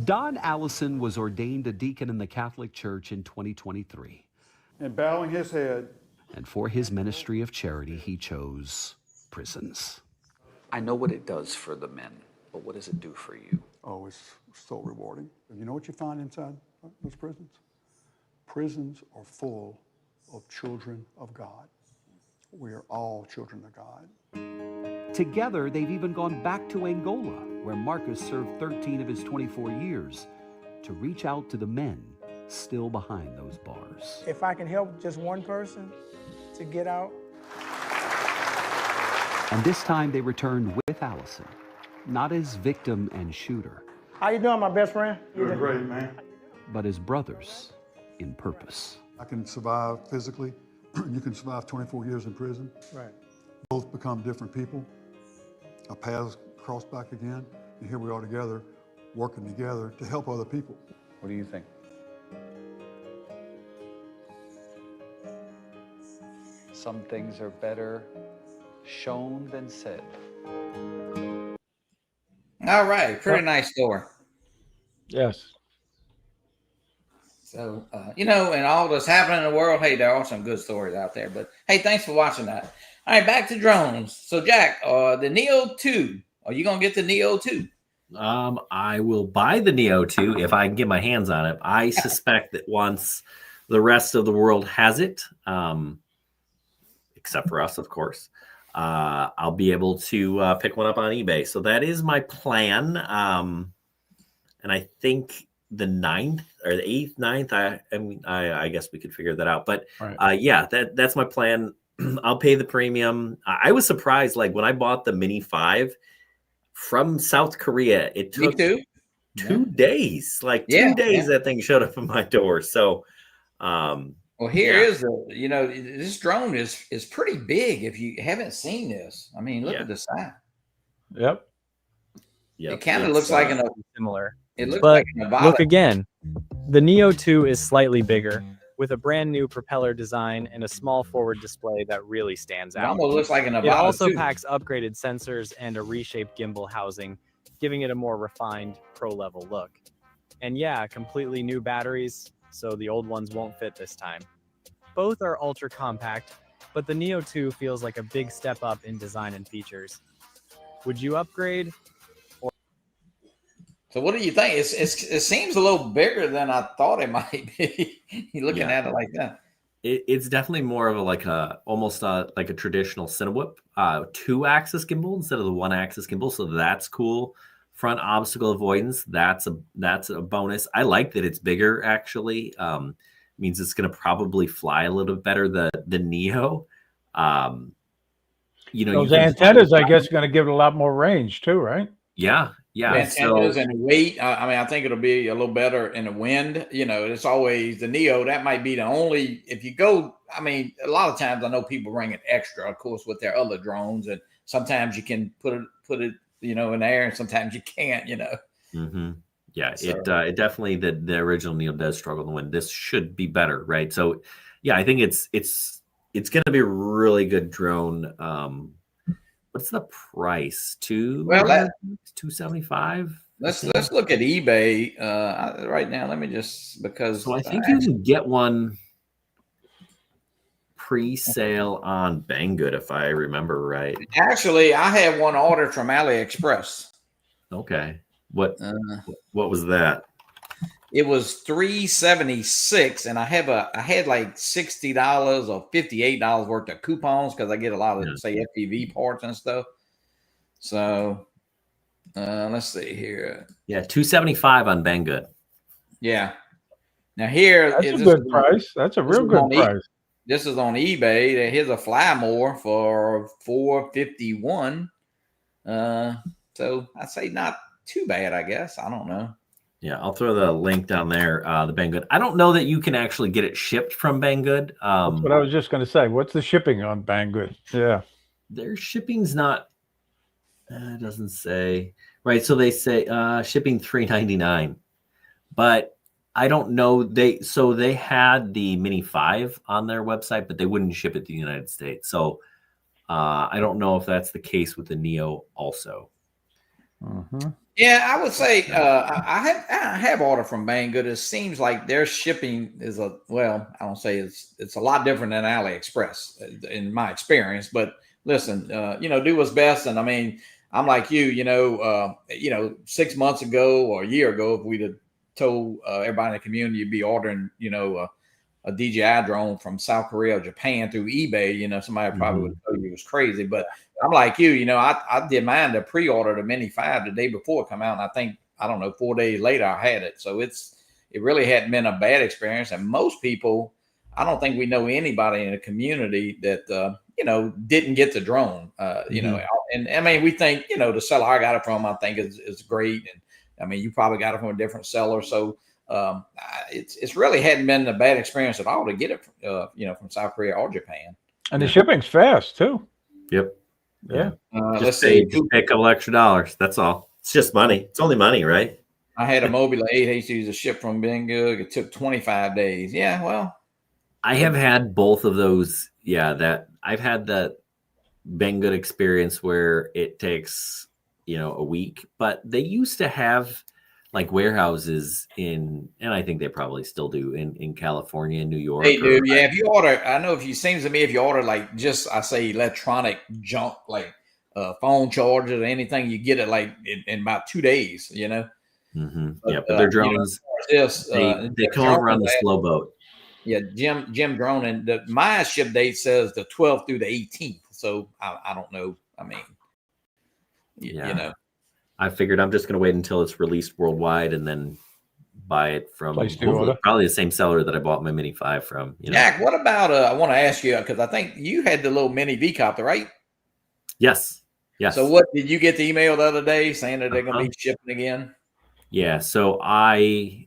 S4: Don Allison was ordained a deacon in the Catholic Church in 2023.
S6: And bowing his head.
S4: And for his ministry of charity, he chose prisons.
S7: I know what it does for the men, but what does it do for you?
S6: Oh, it's so rewarding. And you know what you find inside those prisons? Prisons are full of children of God. We are all children of God.
S4: Together, they've even gone back to Angola, where Marcus served 13 of his 24 years, to reach out to the men still behind those bars.
S5: If I can help just one person to get out.
S4: And this time they returned with Allison, not as victim and shooter,
S5: How you doing, my best friend?
S6: You're great, man.
S4: but as brothers in purpose.
S6: I can survive physically. You can survive 24 years in prison.
S5: Right.
S6: Both become different people. Our paths cross back again. And here we are together, working together to help other people.
S7: What do you think? Some things are better shown than said.
S1: All right. Pretty nice story.
S2: Yes.
S1: So, and all that's happening in the world, hey, there are some good stories out there. But, hey, thanks for watching that. All right, back to drones. So, Jack, the Neo 2, are you going to get the Neo 2?
S3: I will buy the Neo 2 if I can get my hands on it. I suspect that once the rest of the world has it, except for us, of course, I'll be able to pick one up on eBay. So that is my plan. And I think the 9th or the 8th, 9th, I guess we could figure that out. But yeah, that's my plan. I'll pay the premium. I was surprised, like when I bought the Mini 5 from South Korea, it took 2 days. Like 2 days that thing showed up at my door. So
S1: well, here is this drone is pretty big. If you haven't seen this, I mean, look at the size.
S2: Yep.
S1: It kind of looks like
S10: similar.
S1: It looks
S10: but
S1: like
S10: look again. The Neo 2 is slightly bigger, with a brand new propeller design and a small forward display that really stands out.
S1: It almost looks like an Avata.
S10: It also packs upgraded sensors and a reshaped gimbal housing, giving it a more refined pro-level look. And yeah, completely new batteries, so the old ones won't fit this time. Both are ultra compact, but the Neo 2 feels like a big step up in design and features. Would you upgrade?
S1: So what do you think? It seems a little bigger than I thought it might be. You're looking at it like that.
S3: It's definitely more of almost like a traditional Cinewhip 2-axis gimbal instead of the 1-axis gimbal. So that's cool. Front obstacle avoidance. That's a bonus. I like that it's bigger. Actually, means it's going to probably fly a little better. The Neo.
S2: Those antennas, I guess, are going to give it a lot more range too, right?
S3: Yeah.
S1: Antennas and weight. I mean, I think it'll be a little better in the wind. It's always the Neo. That might be the only. If you go, I mean, a lot of times I know people bring it extra, of course, with their other drones, and sometimes you can put it, in the air, and sometimes you can't.
S3: Mm-hmm. Yeah, so. It definitely the original Neo does struggle in the wind. This should be better, right? So, yeah, I think it's going to be a really good drone. What's the price? $275.
S1: Let's look at eBay right now. Let me just because.
S3: So I think you can get one pre-sale on Banggood, if I remember right.
S1: Actually, I had one ordered from AliExpress.
S3: Okay, what was that?
S1: It was $376, and I had like $60 or $58 worth of coupons because I get a lot of say FPV parts and stuff. So let's see here.
S3: Yeah, $275 on Banggood.
S1: Yeah. Now here
S2: that's a good price. That's a real good price.
S1: This is on eBay. Here's a Flymore for $451. So I say not too bad, I guess. I don't know.
S3: Yeah, I'll throw the link down there, the Banggood. I don't know that you can actually get it shipped from Banggood.
S2: That's what I was just going to say. What's the shipping on Banggood? Yeah.
S3: Their shipping's not, it doesn't say. Right, so they say shipping $399. But I don't know. They had the Mini 5 on their website, but they wouldn't ship it to the United States. So I don't know if that's the case with the Neo also.
S2: Mm-hmm.
S1: Yeah, I would say I have ordered from Banggood. It seems like their shipping is I don't say it's a lot different than AliExpress in my experience. But listen, do what's best. And I mean, I'm like you, 6 months ago or a year ago, if we'd have told everybody in the community you'd be ordering, a DJI drone from South Korea or Japan through eBay, somebody probably would tell you it was crazy. But I'm like you, I did mine to pre-order the Mini 5 the day before it come out. And I think, 4 days later I had it. So it really hadn't been a bad experience. And most people, I don't think we know anybody in the community that, didn't get the drone, and I mean, we think, the seller I got it from, I think is great. And I mean, you probably got it from a different seller. So it's really hadn't been a bad experience at all to get it, from South Korea or Japan.
S2: And the shipping's fast too.
S3: Yep.
S2: Yeah.
S1: Let's see.
S3: Just pay a couple extra dollars. That's all. It's just money. It's only money, right?
S1: I had a Mobile 8 HCs to ship from Banggood. It took 25 days. Yeah, well.
S3: I have had both of those. Yeah, that I've had that Banggood experience where it takes, a week. But they used to have like warehouses and I think they probably still do in California and New York.
S1: They do, yeah. If you order, I know it seems to me if you order like just electronic junk like phone chargers or anything, you get it like in about 2 days.
S3: Mm-hmm. But their drones, they come over on the slow boat.
S1: Yeah, Jim Drone, and my ship date says the 12th through the 18th. So I don't know. I mean, you know,
S3: I figured I'm just going to wait until it's released worldwide and then buy it from probably the same seller that I bought my Mini 5 from.
S1: Jack, what about? I want to ask you because I think you had the little mini V copter, right?
S3: Yes. Yes.
S1: So what did you get the email the other day saying that they're going to be shipping again?
S3: Yeah. So I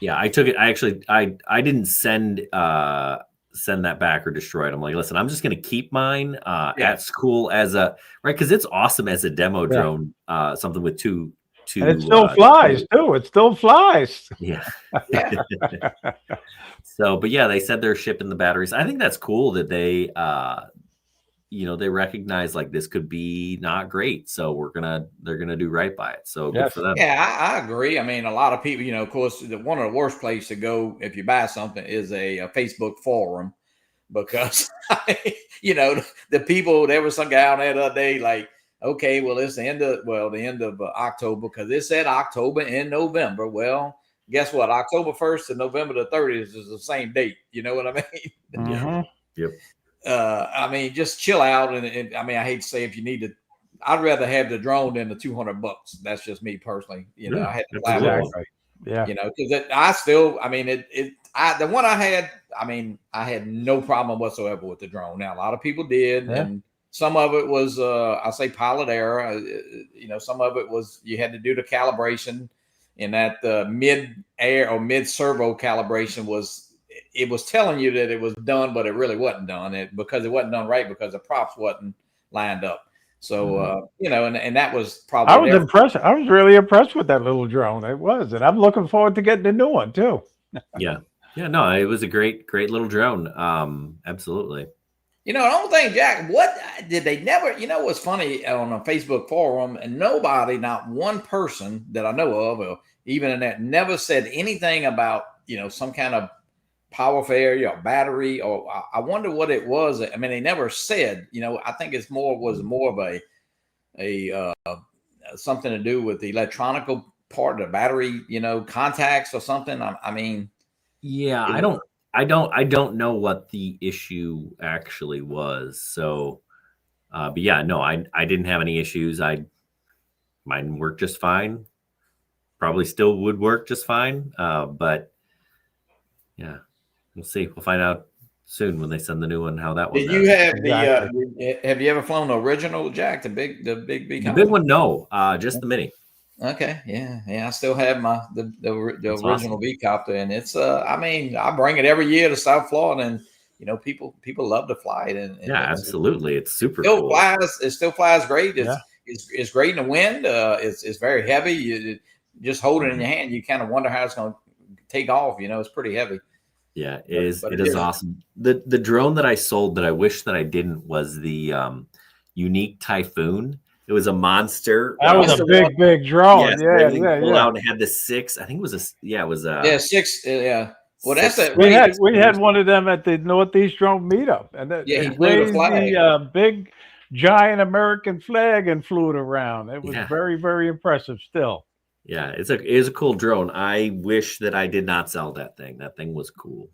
S3: took it. I didn't send that back or destroy it. I'm like, listen, I'm just going to keep mine at school as a because it's awesome as a demo drone. Something with two.
S2: And it still flies too. It still flies.
S3: Yeah. So, but yeah, they said they're shipping the batteries. I think that's cool that they they recognize like this could be not great, so they're gonna do right by it. So good for them.
S1: Yeah, I agree. I mean, a lot of people, of course, one of the worst places to go if you buy something is a Facebook forum, because the people. There was some guy on there the other day like, okay, well, it's the end of October because it said October and November. Well, guess what? October 1st to November the 30th is the same date. You know what I mean?
S2: Mm-hmm.
S3: Yep.
S1: I mean, just chill out. And I mean, I hate to say if you need to, I'd rather have the drone than the $200. That's just me personally. I had to fly
S2: exactly. Yeah.
S1: Because I still, I mean, the one I had, I mean, I had no problem whatsoever with the drone. Now, a lot of people did.
S2: Yeah.
S1: And some of it was, I say pilot error. Some of it was you had to do the calibration, and that mid-air or mid-servo calibration was telling you that it was done, but it really wasn't done because it wasn't done right because the props wasn't lined up. So, and that was probably.
S2: I was impressed. I was really impressed with that little drone. It was, and I'm looking forward to getting a new one too.
S3: Yeah. No, it was a great little drone. Absolutely.
S1: The only thing, Jack, what did they never, what's funny on a Facebook forum, and nobody, not one person that I know of, or even in that, never said anything about, some kind of power failure or battery, or I wonder what it was. I mean, they never said, I think it's more of a something to do with the electronical part of the battery, contacts or something. I mean.
S3: Yeah, I don't know what the issue actually was. So, but yeah, no, I didn't have any issues. Mine worked just fine. Probably still would work just fine. But yeah, we'll see. We'll find out soon when they send the new one how that one.
S1: Did you have have you ever flown the original, Jack? The big
S3: the big one? No, just the Mini.
S1: Okay, yeah. I still have the original
S3: awesome.
S1: V-copter, and it's I mean, I bring it every year to South Florida, and people love to fly it. And
S3: absolutely, it's super
S1: still
S3: cool.
S1: It still flies great. It's great in the wind. It's very heavy. You just hold it in your hand, you kind of wonder how it's going to take off. It's pretty heavy.
S3: Yeah, it is awesome. The drone that I sold that I wish that I didn't was the Unique Typhoon. It was a monster.
S2: That was a big drone.
S3: Yeah. Pull out and had the 6. I think it was it was
S1: 6. Yeah. Well, that's it.
S2: We had one of them at the Northeast Drone Meetup, and
S1: he flew the flag.
S2: The big giant American flag and flew it around. It was very, very impressive. Still.
S3: Yeah, it is a cool drone. I wish that I did not sell that thing. That thing was cool.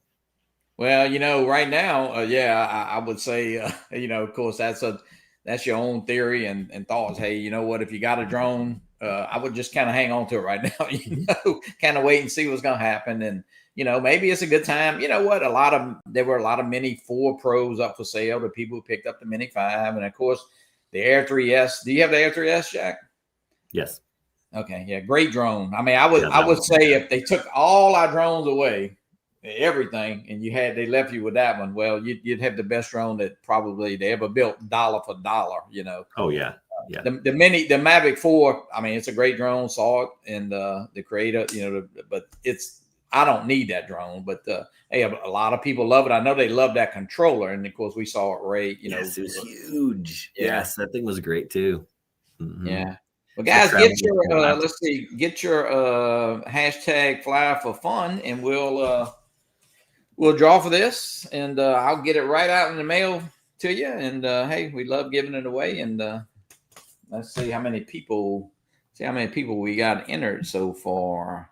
S1: Well, right now, I would say, of course, that's your own theory and thoughts. Hey, you know what? If you got a drone, I would just kind of hang on to it right now. Kind of wait and see what's going to happen, and maybe it's a good time. You know what? There were a lot of Mini 4 Pros up for sale. The people who picked up the Mini 5, and of course, the Air 3S. Do you have the Air 3S, Jack?
S3: Yes.
S1: Okay, yeah, great drone. I mean, I would say if they took all our drones away, everything, and they left you with that one, well, you'd have the best drone that probably they ever built, dollar for dollar.
S3: Oh yeah.
S1: The Mavic 4. I mean, it's a great drone. Saw it, and the creator, but I don't need that drone. But hey, a lot of people love it. I know they love that controller, and of course we saw it. Ray,
S3: yes, it was huge. Yeah. Yes, that thing was great too. Mm-hmm.
S1: Yeah. Well, guys, get your hashtag flyer for fun, and we'll draw for this, and I'll get it right out in the mail to you. And hey, we love giving it away. And let's see how many people we got entered so far.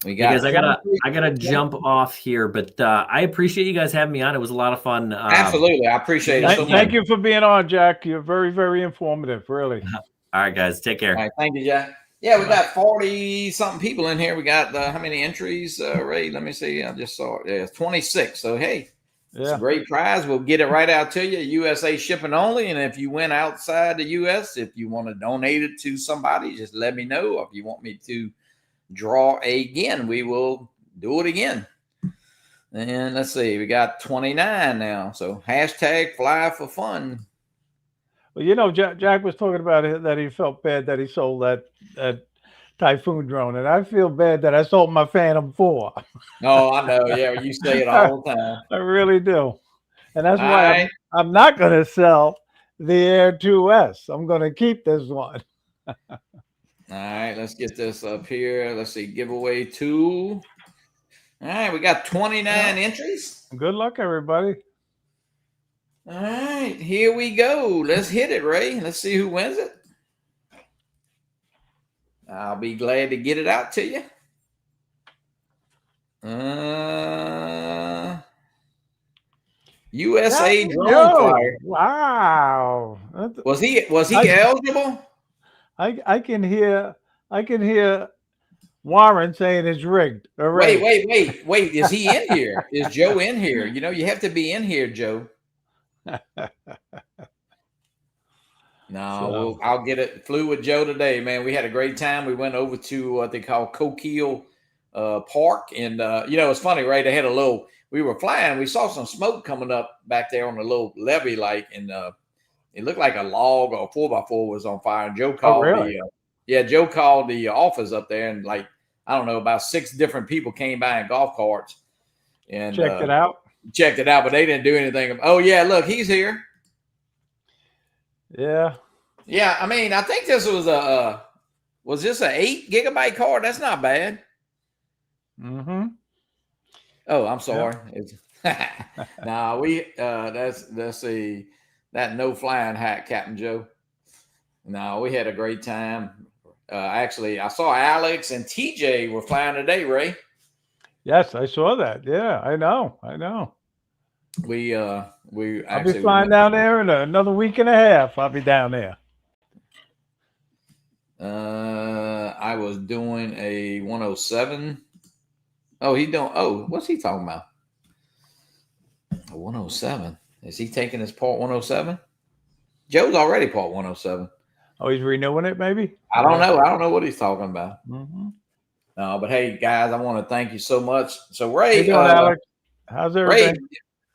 S1: We got.
S3: Hey guys, I gotta jump off here, but I appreciate you guys having me on. It was a lot of fun.
S1: Absolutely, I appreciate it so much.
S2: Thank you for being on, Jack. You're very, very informative. Really.
S3: All right, guys, take care.
S1: All right, thank you, Jack. Yeah, we got 40 something people in here. We got how many entries, Ray? Let me see. I just saw it. Yeah, 26. So hey, it's a great prize. We'll get it right out to you. USA shipping only. And if you went outside the US, if you want to donate it to somebody, just let me know. Or if you want me to draw again, we will do it again. And let's see, we got 29 now. So hashtag fly for fun.
S2: Well, you know, Jack was talking about it, that he felt bad that he sold that Typhoon drone, and I feel bad that I sold my Phantom 4.
S1: Oh, I know. Yeah, you say it all the time.
S2: I really do, and that's why I'm not going to sell the Air 2S. I'm going to keep this one.
S1: All right, let's get this up here. Let's see, giveaway 2. All right, we got 29 entries.
S2: Good luck, everybody.
S1: All right, here we go. Let's hit it, Ray. Let's see who wins it. I'll be glad to get it out to you. USA DroneFlyer.
S2: Wow.
S1: Was he eligible?
S2: I can hear Warren saying it's rigged.
S1: Wait. Is he in here? Is Joe in here? You know, you have to be in here, Joe. No, I'll get it. Flew with Joe today, man. We had a great time. We went over to what they call Coquille Park, and you know, it's funny, right? They had a little. We were flying. We saw some smoke coming up back there on the little levee, and it looked like a log or a 4x4 was on fire. And Joe called Joe called the office up there, and like I don't know, about 6 different people came by in golf carts and
S2: checked it out.
S1: Checked it out, but they didn't do anything. Oh yeah, look, he's here.
S2: Yeah.
S1: I mean, I think this was was this an 8 gigabyte card? That's not bad.
S2: Mm-hmm.
S1: Oh, I'm sorry. Yeah. Nah, let's see that no flying hat, Captain Joe. No, we had a great time. Actually, I saw Alex and TJ were flying today, Ray.
S2: Yes, I saw that. Yeah, I know.
S1: I'll
S2: be flying down there in another week and a half. I'll be down there.
S1: I was doing a 107. What's he talking about? A 107. Is he taking his part 107? Joe's already part 107.
S2: Oh, he's renewing it, maybe?
S1: I don't know. I don't know what he's talking about.
S2: Mm-hmm.
S1: But hey, guys, I want to thank you so much. So, Ray,
S2: how you doing, Alex? How's everything?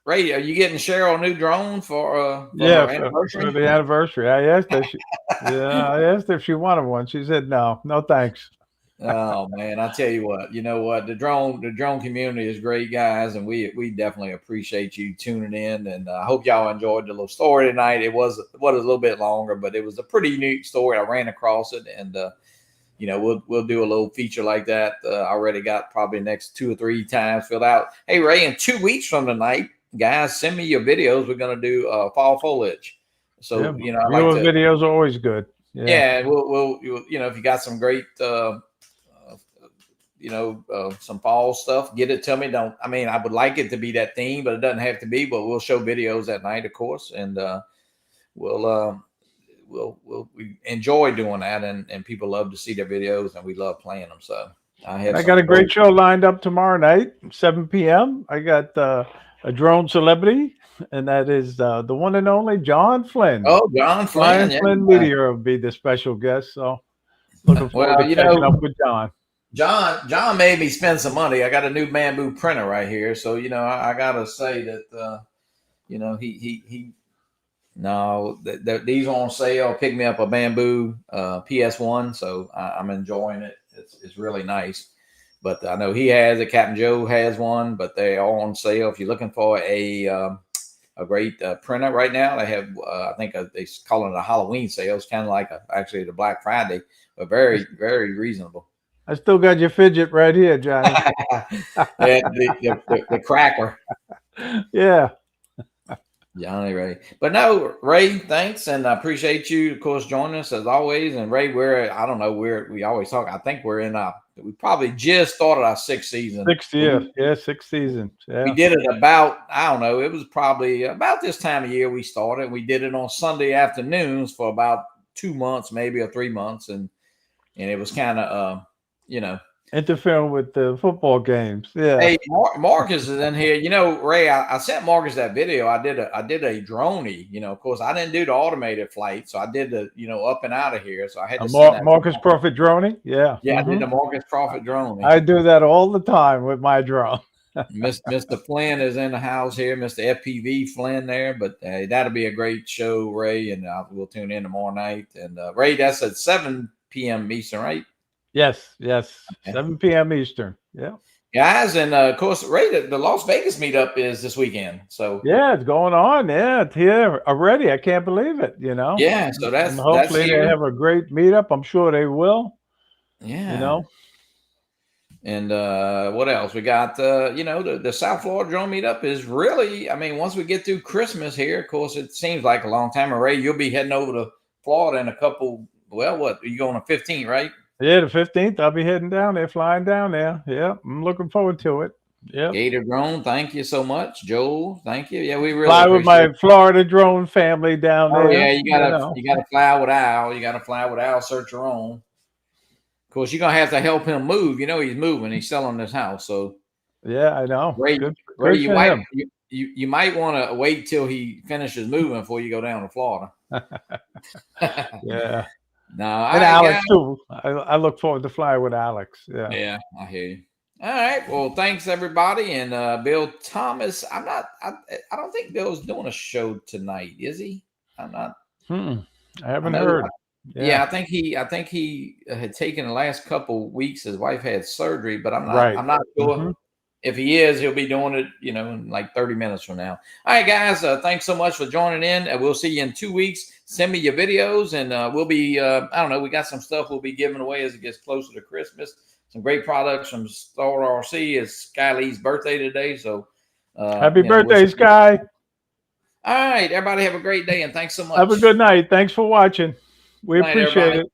S1: Ray, are you getting Cheryl a new drone for her anniversary?
S2: For the anniversary. I asked if she wanted one. She said no thanks.
S1: Oh man, I tell you what, the drone community is great, guys, and we definitely appreciate you tuning in, and I hope y'all enjoyed the little story tonight. It was a little bit longer, but it was a pretty neat story. I ran across it, and we'll do a little feature like that. I already got probably the next 2 or 3 times filled out. Hey Ray, in 2 weeks from tonight, guys, send me your videos. We're gonna do fall foliage. So
S2: videos are always good.
S1: Yeah, we'll if you got some great some fall stuff, get it to me. I would like it to be that theme, but it doesn't have to be. But we'll show videos at night, of course, and we enjoy doing that, and people love to see their videos, and we love playing them. So I
S2: got a great show lined up tomorrow night, 7 p.m. I got a drone celebrity, and that is the one and only John Flynn.
S1: Oh, John Flynn.
S2: Flynn Meteor will be the special guest. So looking forward to catching up with John.
S1: John made me spend some money. I got a new bamboo printer right here, so I gotta say that these are on sale. Pick me up a bamboo PS1, so I'm enjoying it. It's really nice. But I know he has it. Captain Joe has one, but they are on sale. If you're looking for a great printer right now, they have I think they call it a Halloween sale. It's kind of like actually the Black Friday, but very, very reasonable.
S2: I still got your fidget right here, Johnny.
S1: The cracker.
S2: Yeah.
S1: Johnny Ray. But no, Ray, thanks. And I appreciate you, of course, joining us as always. And Ray, I don't know, we always talk. I think we probably just started our 6th season.
S2: 6th year. Yeah, 6th season. Yeah.
S1: We did it about, I don't know, it was probably about this time of year we started. We did it on Sunday afternoons for about 2 months, maybe, or 3 months. And it was kind of,
S2: interfering with the football games. Yeah.
S1: Hey, Marcus is in here. Ray, I sent Marcus that video. I did a droney. Of course, I didn't do the automated flight, so I did the up and out of here. So I had to send that
S2: Marcus Profit droney. Yeah.
S1: Yeah, I did the Marcus Profit droney.
S2: I do that all the time with my drone.
S1: Mr. Flynn is in the house here, Mr. FPV Flynn there. But that'll be a great show, Ray, and we'll tune in tomorrow night. And Ray, that's at 7 p.m. Eastern, right?
S2: Yes. Okay. 7 p.m. Eastern. Yeah.
S1: Guys, and of course, Ray, the Las Vegas meetup is this weekend. So
S2: yeah, it's going on. Yeah, it's here already. I can't believe it.
S1: Yeah, so
S2: and hopefully they have a great meetup. I'm sure they will.
S1: Yeah. And what else? We got the South Florida drone meetup is really, once we get through Christmas here, of course, it seems like a long time. And Ray, you'll be heading over to Florida in a couple. Well, what are you going on 15th, right?
S2: Yeah, the 15th. I'll be heading down there, flying down there. Yeah, I'm looking forward to it. Yeah.
S1: Gator Drone, thank you so much, Joel. Thank you. Yeah, we really
S2: fly with my Florida drone family down there.
S1: Yeah, you gotta fly with Al. You gotta fly with Al. Search your own. Of course, you're gonna have to help him move. He's moving. He's selling this house. So
S2: yeah, I know.
S1: Ray, you might want to wait till he finishes moving before you go down to Florida.
S2: Yeah.
S1: No,
S2: and Alex too. I look forward to flying with Alex.
S1: Yeah, I hear you. All right. Well, thanks everybody. And Bill Thomas, I don't think Bill's doing a show tonight, is he? I'm not.
S2: I haven't heard.
S1: Yeah, I think he had taken the last couple weeks. His wife had surgery, but I'm not sure. If he is, he'll be doing it, in like 30 minutes from now. All right, guys. Thanks so much for joining in. And we'll see you in 2 weeks. Send me your videos, and we'll be, I don't know, we got some stuff we'll be giving away as it gets closer to Christmas. Some great products from Star RC. It's Sky Lee's birthday today. So
S2: happy birthday, Sky.
S1: All right, everybody have a great day, and thanks so much.
S2: Have a good night. Thanks for watching. We appreciate it.